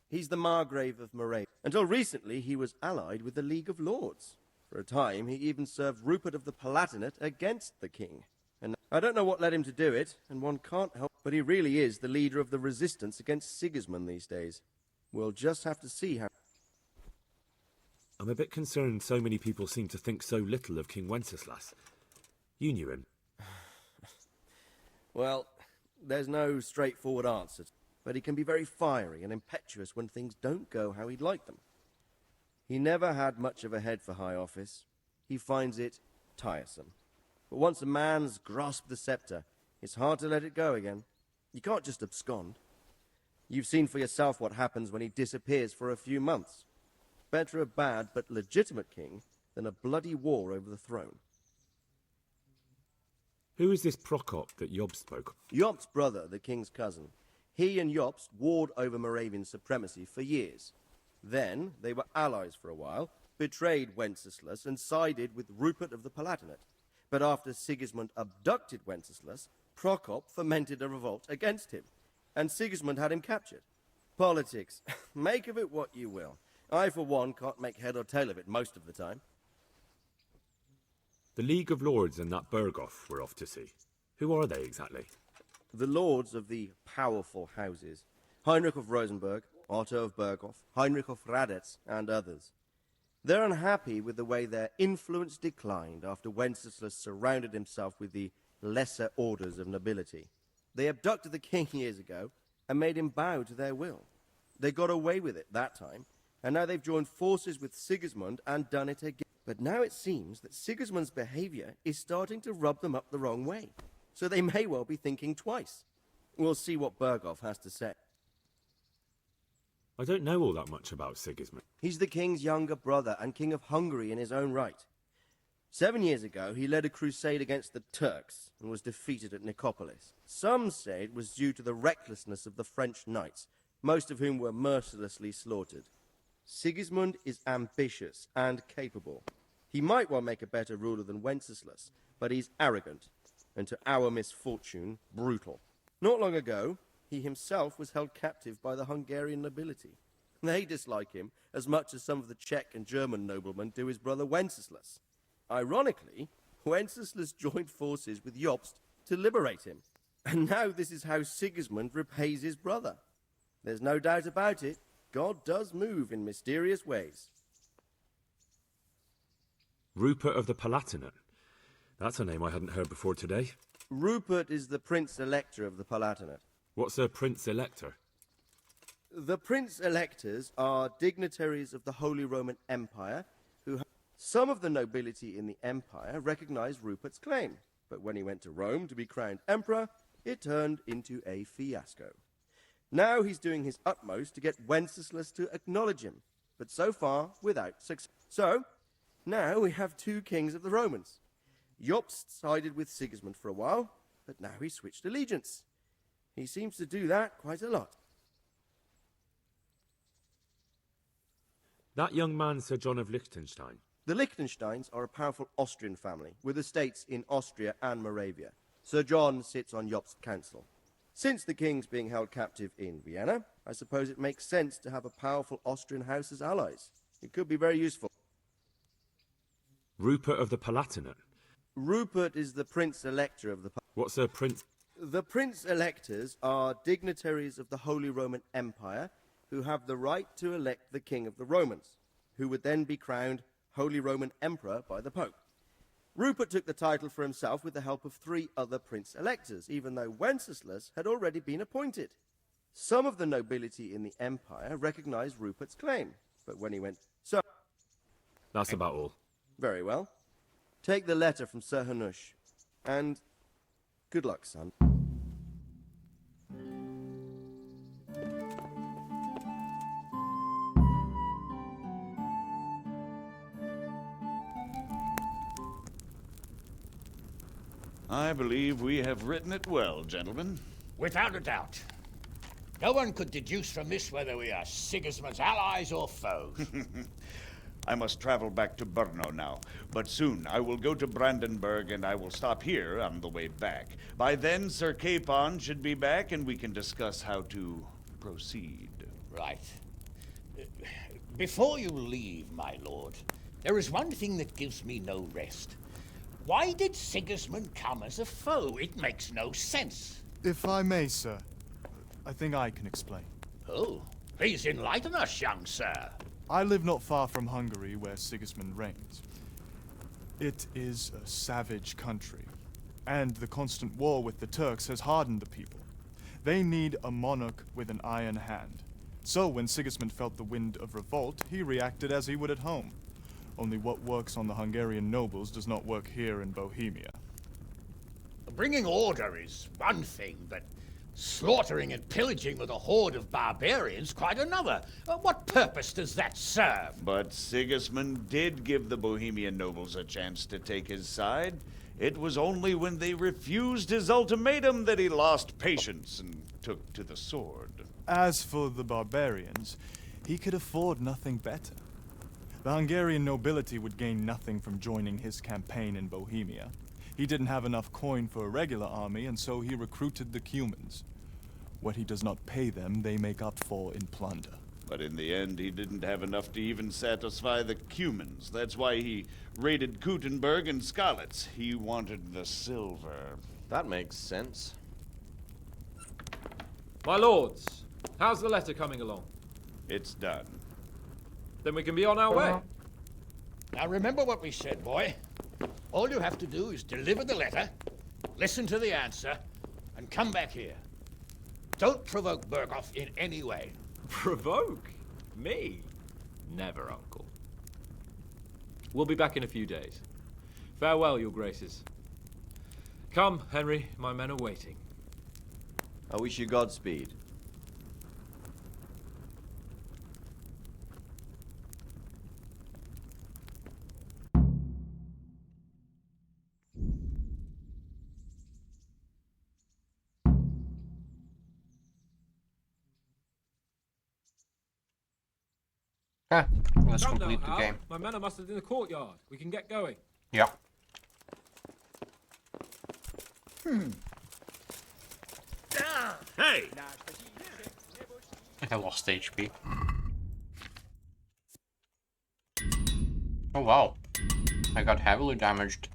He's the Margrave of Moravia. Until recently, he was allied with the League of Lords. For a time, he even served Rupert of the Palatinate against the king. And I don't know what led him to do it, and one can't help, but he really is the leader of the resistance against Sigismund these days. We'll just have to see how... I'm a bit concerned so many people seem to think so little of King Wenceslas. You knew him. Well, there's no straightforward answer, but he can be very fiery and impetuous when things don't go how he'd like them. He never had much of a head for high office. He finds it tiresome. But once a man's grasped the scepter, it's hard to let it go again. You can't just abscond. You've seen for yourself what happens when he disappears for a few months. Better a bad but legitimate king than a bloody war over the throne. Who is this Prokop that Jobst spoke of? Jobst's brother, the king's cousin. He and Jobst warred over Moravian supremacy for years. Then they were allies for a while, betrayed Wenceslas and sided with Rupert of the Palatinate. But after Sigismund abducted Wenceslas, Prokop fomented a revolt against him, and Sigismund had him captured. Politics. Make of it what you will. I, for one, can't make head or tail of it most of the time. The League of Lords and that Bergov we're off to see. Who are they exactly? The lords of the powerful houses. Heinrich of Rosenberg, Otto of Berghof, Heinrich of Radetz, and others. They're unhappy with the way their influence declined after Wenceslas surrounded himself with the lesser orders of nobility. They abducted the king years ago and made him bow to their will. They got away with it that time, and now they've joined forces with Sigismund and done it again. But now it seems that Sigismund's behavior is starting to rub them up the wrong way, so they may well be thinking twice. We'll see what Bergov has to say. I don't know all that much about Sigismund. He's the king's younger brother and king of Hungary in his own right. 7 years ago, he led a crusade against the Turks and was defeated at Nicopolis. Some say it was due to the recklessness of the French knights, most of whom were mercilessly slaughtered. Sigismund is ambitious and capable. He might well make a better ruler than Wenceslas, but he's arrogant, and to our misfortune, brutal. Not long ago, he himself was held captive by the Hungarian nobility. They dislike him as much as some of the Czech and German noblemen do his brother Wenceslas. Ironically, Wenceslas joined forces with Jobst to liberate him. And now this is how Sigismund repays his brother. There's no doubt about it, God does move in mysterious ways. Rupert of the Palatinate. That's a name I hadn't heard before today. Rupert is the Prince Elector of the Palatinate. What's a Prince Elector? The Prince Electors are dignitaries of the Holy Roman Empire who some of the nobility in the empire recognized Rupert's claim, but when he went to Rome to be crowned emperor, it turned into a fiasco. Now he's doing his utmost to get Wenceslas to acknowledge him, but so far without success. So, now we have two kings of the Romans. Jobst sided with Sigismund for a while, but now he's switched allegiance. He seems to do that quite a lot. That young man, Sir John of Liechtenstein. The Liechtensteins are a powerful Austrian family with estates in Austria and Moravia. Sir John sits on Jobst's council. Since the king's being held captive in Vienna, I suppose it makes sense to have a powerful Austrian house as allies. It could be very useful. Rupert of the Palatinate. Rupert is the Prince Elector of the... What's a Prince... The Prince Electors are dignitaries of the Holy Roman Empire who have the right to elect the King of the Romans, who would then be crowned Holy Roman Emperor by the Pope. Rupert took the title for himself with the help of 3 other Prince Electors, even though Wenceslas had already been appointed. Some of the nobility in the empire recognized Rupert's claim, but when he went... So... That's about all. Very well. Take the letter from Sir Hanush, and good luck, son. I believe we have written it well, gentlemen. Without a doubt. No one could deduce from this whether we are Sigismund's allies or foes. I must travel back to Brno now, but soon I will go to Brandenburg and I will stop here on the way back. By then, Sir Capon should be back and we can discuss how to proceed. Right. Before you leave, my lord, there is one thing that gives me no rest. Why did Sigismund come as a foe? It makes no sense. If I may, sir, I think I can explain. Oh, please enlighten us, young sir. I live not far from Hungary, where Sigismund reigns. It is a savage country, and the constant war with the Turks has hardened the people. They need a monarch with an iron hand. So when Sigismund felt the wind of revolt, he reacted as he would at home. Only what works on the Hungarian nobles does not work here in Bohemia. Bringing order is one thing, but slaughtering and pillaging with a horde of barbarians quite another. What purpose does that serve? But Sigismund did give the Bohemian nobles a chance to take his side. It was only when they refused his ultimatum that he lost patience and took to the sword. As for the barbarians, he could afford nothing better. The Hungarian nobility would gain nothing from joining his campaign in Bohemia. He didn't have enough coin for a regular army, and so he recruited the Cumans. What he does not pay them, they make up for in plunder. But in the end, he didn't have enough to even satisfy the Cumans. That's why he raided Kuttenberg and Skalitz. He wanted the silver. That makes sense. My lords, how's the letter coming along? It's done. Then we can be on our way. Now remember what we said, boy. All you have to do is deliver the letter, listen to the answer, and come back here. Don't provoke Berghoff in any way. Provoke? Me? Never, Uncle. We'll be back in a few days. Farewell, your graces. Come, Henry, my men are waiting. I wish you Godspeed. Let's Come complete now, the Hal. game. My men are mustered in the courtyard. We can get going. Yeah. Hey! I lost HP. Oh wow. I got heavily damaged.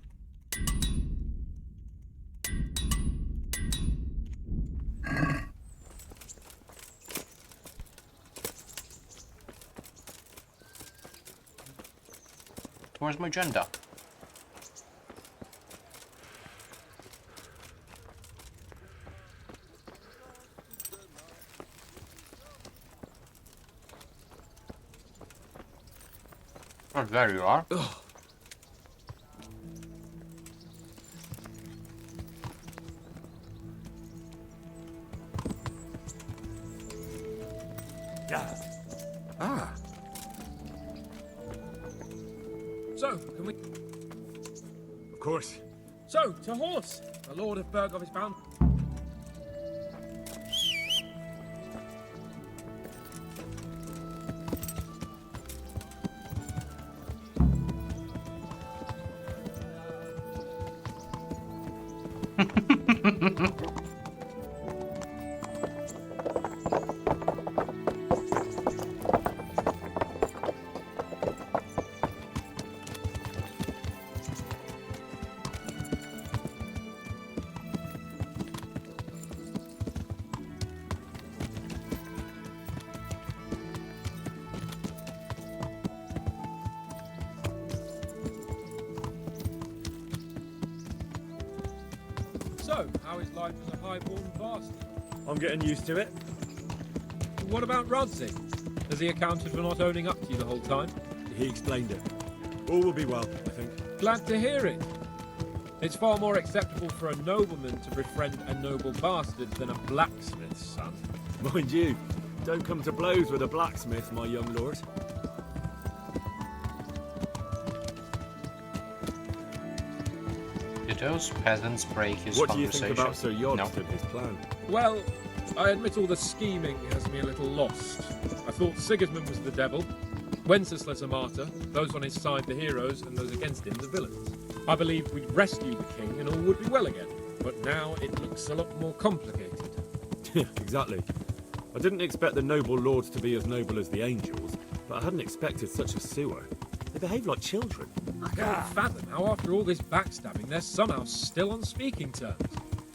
Where's my agenda? Oh, there you are. Ugh. Ah. So, can we... Of course. So, to horse! The Lord of Burgov is bound... So, how is life as a high-born bastard? I'm getting used to it. What about Rodzi? Has he accounted for not owning up to you the whole time? He explained it. All will be well, I think. Glad to hear it. It's far more acceptable for a nobleman to befriend a noble bastard than a blacksmith's son. Mind you, don't come to blows with a blacksmith, my young lord. Did those peasants break his What do you conversation? think about Sir Yost No. and his plan? Well, I admit all the scheming has me a little lost. I thought Sigismund was the devil, Wenceslas a martyr, those on his side the heroes, and those against him the villains. I believed we'd rescue the king and all would be well again, but now it looks a lot more complicated. Exactly. I didn't expect the noble lords to be as noble as the angels, but I hadn't expected such a sewer. They behave like children. I can't fathom how after all this backstabbing they're somehow still on speaking terms.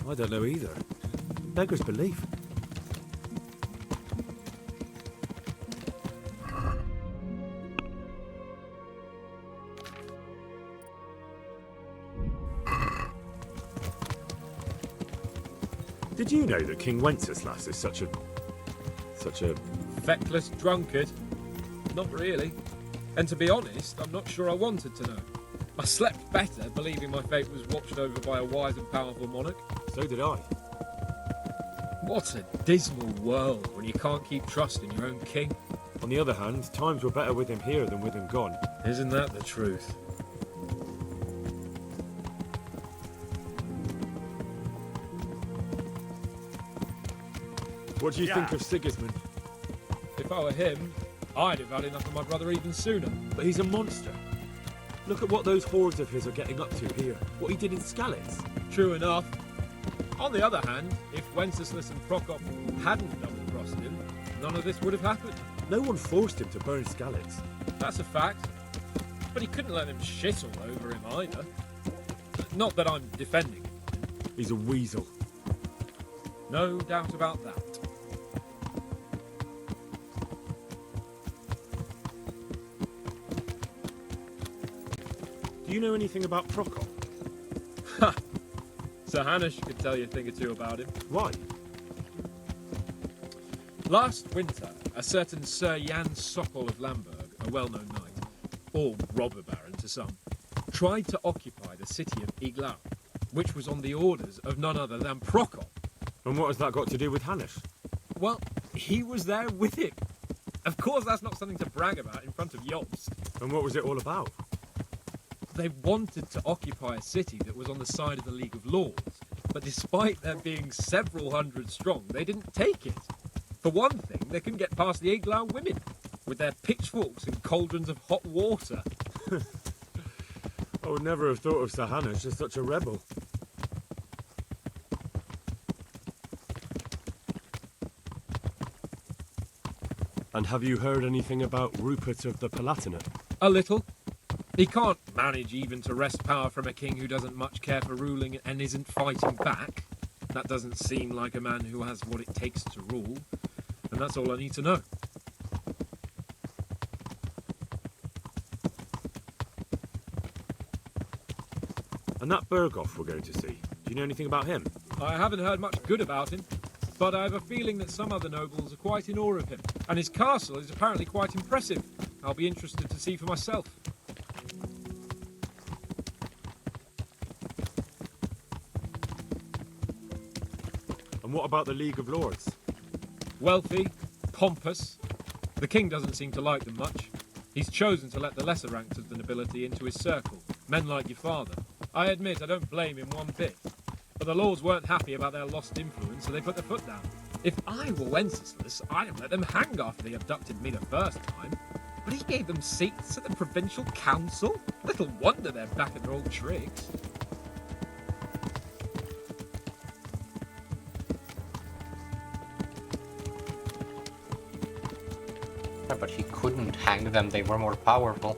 I don't know either. Beggar's belief. Did you know that King Wenceslas is such a Feckless drunkard? Not really. And to be honest, I'm not sure I wanted to know. I slept better believing my fate was watched over by a wise and powerful monarch. So did I. What a dismal world when you can't keep trusting your own king. On the other hand, times were better with him here than with him gone. Isn't that the truth? What do you think of Sigismund? If I were him, I'd have had enough of my brother even sooner. But he's a monster. Look at what those hordes of his are getting up to here. What he did in Skalitz. True enough. On the other hand, if Wenceslas and Prokop hadn't double-crossed him, none of this would have happened. No one forced him to burn Skalitz. That's a fact. But he couldn't let them shit all over him either. Not that I'm defending him. He's a weasel. No doubt about that. Do you know anything about Prokop? Ha! Sir Hanush could tell you a thing or two about him. Why? Last winter, a certain Sir Jan Sokol of Lamberg, a well-known knight, or robber baron to some, tried to occupy the city of Iglau, which was on the orders of none other than Prokop. And what has that got to do with Hanush? Well, he was there with him. Of course that's not something to brag about in front of Jobst. And what was it all about? They wanted to occupy a city that was on the side of the League of Lords, but despite there being several hundred strong, they didn't take it. For one thing, they couldn't get past the Iglau women, with their pitchforks and cauldrons of hot water. I would never have thought of Sir Hanush as such a rebel. And have you heard anything about Rupert of the Palatinate? A little. He can't manage even to wrest power from a king who doesn't much care for ruling and isn't fighting back. That doesn't seem like a man who has what it takes to rule. And that's all I need to know. And that Berghoff we're going to see, do you know anything about him? I haven't heard much good about him, but I have a feeling that some other nobles are quite in awe of him. And his castle is apparently quite impressive. I'll be interested to see for myself. And what about the League of Lords? Wealthy, pompous. The king doesn't seem to like them much. He's chosen to let the lesser ranks of the nobility into his circle, men like your father. I admit I don't blame him one bit. But the lords weren't happy about their lost influence, so they put their foot down. If I were Wenceslas, I'd have let them hang after they abducted me the first time. But he gave them seats at the provincial council? Little wonder they're back at their old tricks. Yeah, but he couldn't hang them, they were more powerful.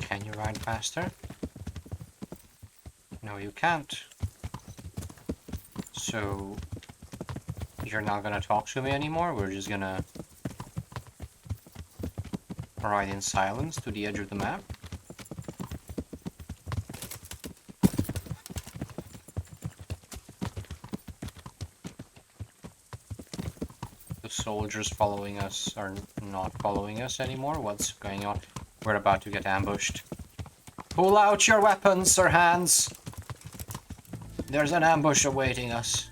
Can you ride faster? No, you can't. So, you're not gonna talk to me anymore? We're just gonna ride in silence to the edge of the map? The soldiers following us are not following us anymore? What's going on? We're about to get ambushed. Pull out your weapons, Sir Hans! There's an ambush awaiting us.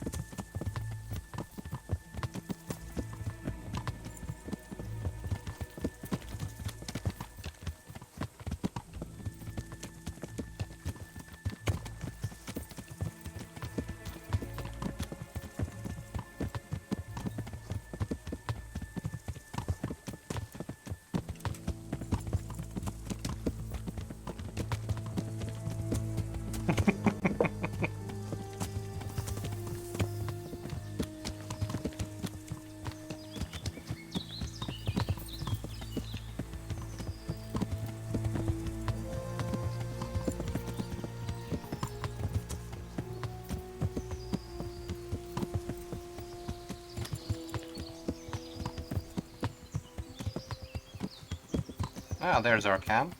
Ah, there's our camp.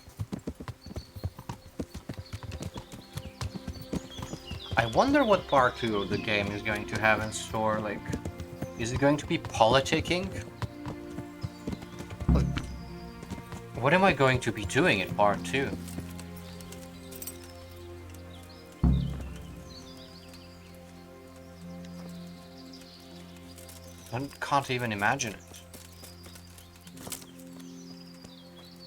I wonder what part 2 of the game is going to have in store. Like, is it going to be politicking? Like, what am I going to be doing in part 2? I can't even imagine it.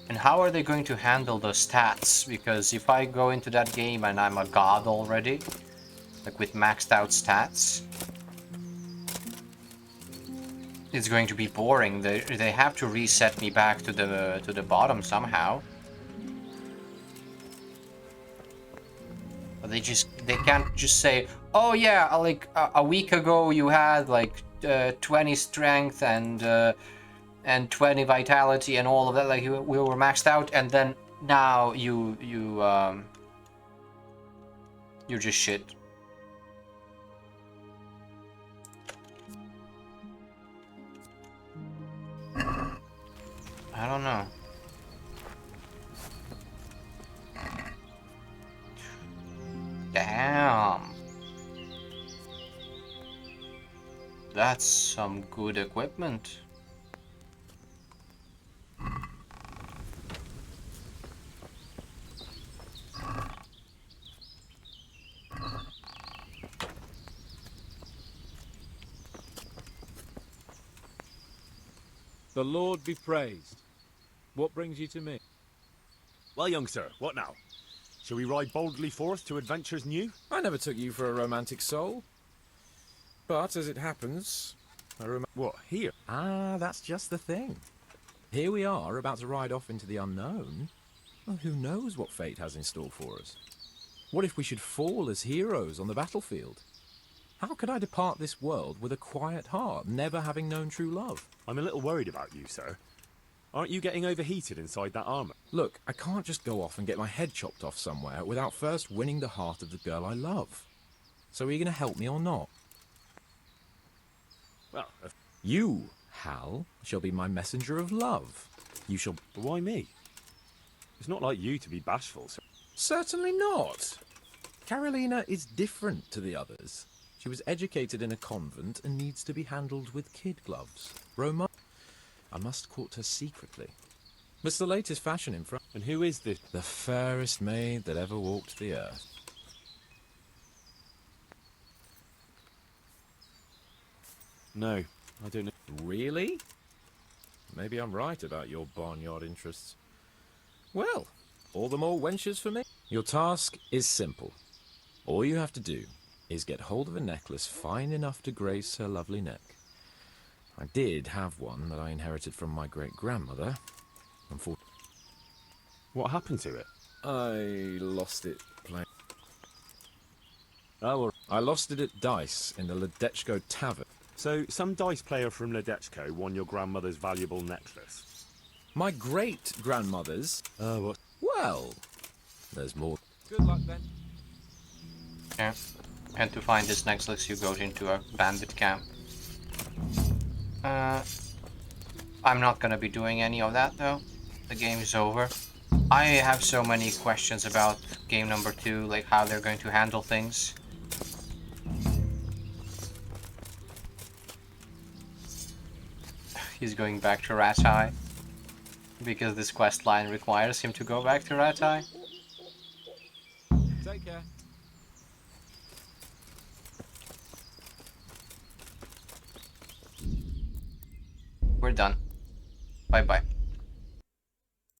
And how are they going to handle the stats? Because if I go into that game and I'm a god already, like with maxed out stats, it's going to be boring. They have to reset me back to the bottom somehow. But they can't just say, oh yeah, like a week ago you had like 20 strength and 20 vitality and all of that, like we were maxed out, and then now you're just shit. I don't know. Damn. That's some good equipment. The Lord be praised. What brings you to me? Well, young sir, what now? Shall we ride boldly forth to adventures new? I never took you for a romantic soul. But, as it happens, What, here? Ah, that's just the thing. Here we are, about to ride off into the unknown. Well, who knows what fate has in store for us? What if we should fall as heroes on the battlefield? How could I depart this world with a quiet heart, never having known true love? I'm a little worried about you, sir. Aren't you getting overheated inside that armor? Look, I can't just go off and get my head chopped off somewhere without first winning the heart of the girl I love. So are you going to help me or not? Well, you, Hal, shall be my messenger of love. You shall... But why me? It's not like you to be bashful, sir. Certainly not. Carolina is different to the others. She was educated in a convent and needs to be handled with kid gloves. Roma, I must court her secretly. It's the latest fashion in France. And who is this? The fairest maid that ever walked the earth. No, I don't know. Really? Maybe I'm right about your barnyard interests. Well, all the more wenches for me. Your task is simple. All you have to do is get hold of a necklace fine enough to grace her lovely neck. I did have one that I inherited from my great-grandmother. What happened to it? I lost it playing. Oh, well, I lost it at dice in the Ledechko Tavern. So, some dice player from Ledechko won your grandmother's valuable necklace. My great-grandmother's? Oh, what? Well, there's more. Good luck, then. Yeah. And to find this necklace, you go into a bandit camp. I'm not gonna be doing any of that, though. The game is over. I have so many questions about game number 2, like how they're going to handle things. He's going back to Rattay because this quest line requires him to go back to Rattay. Take care. We're done. Bye bye.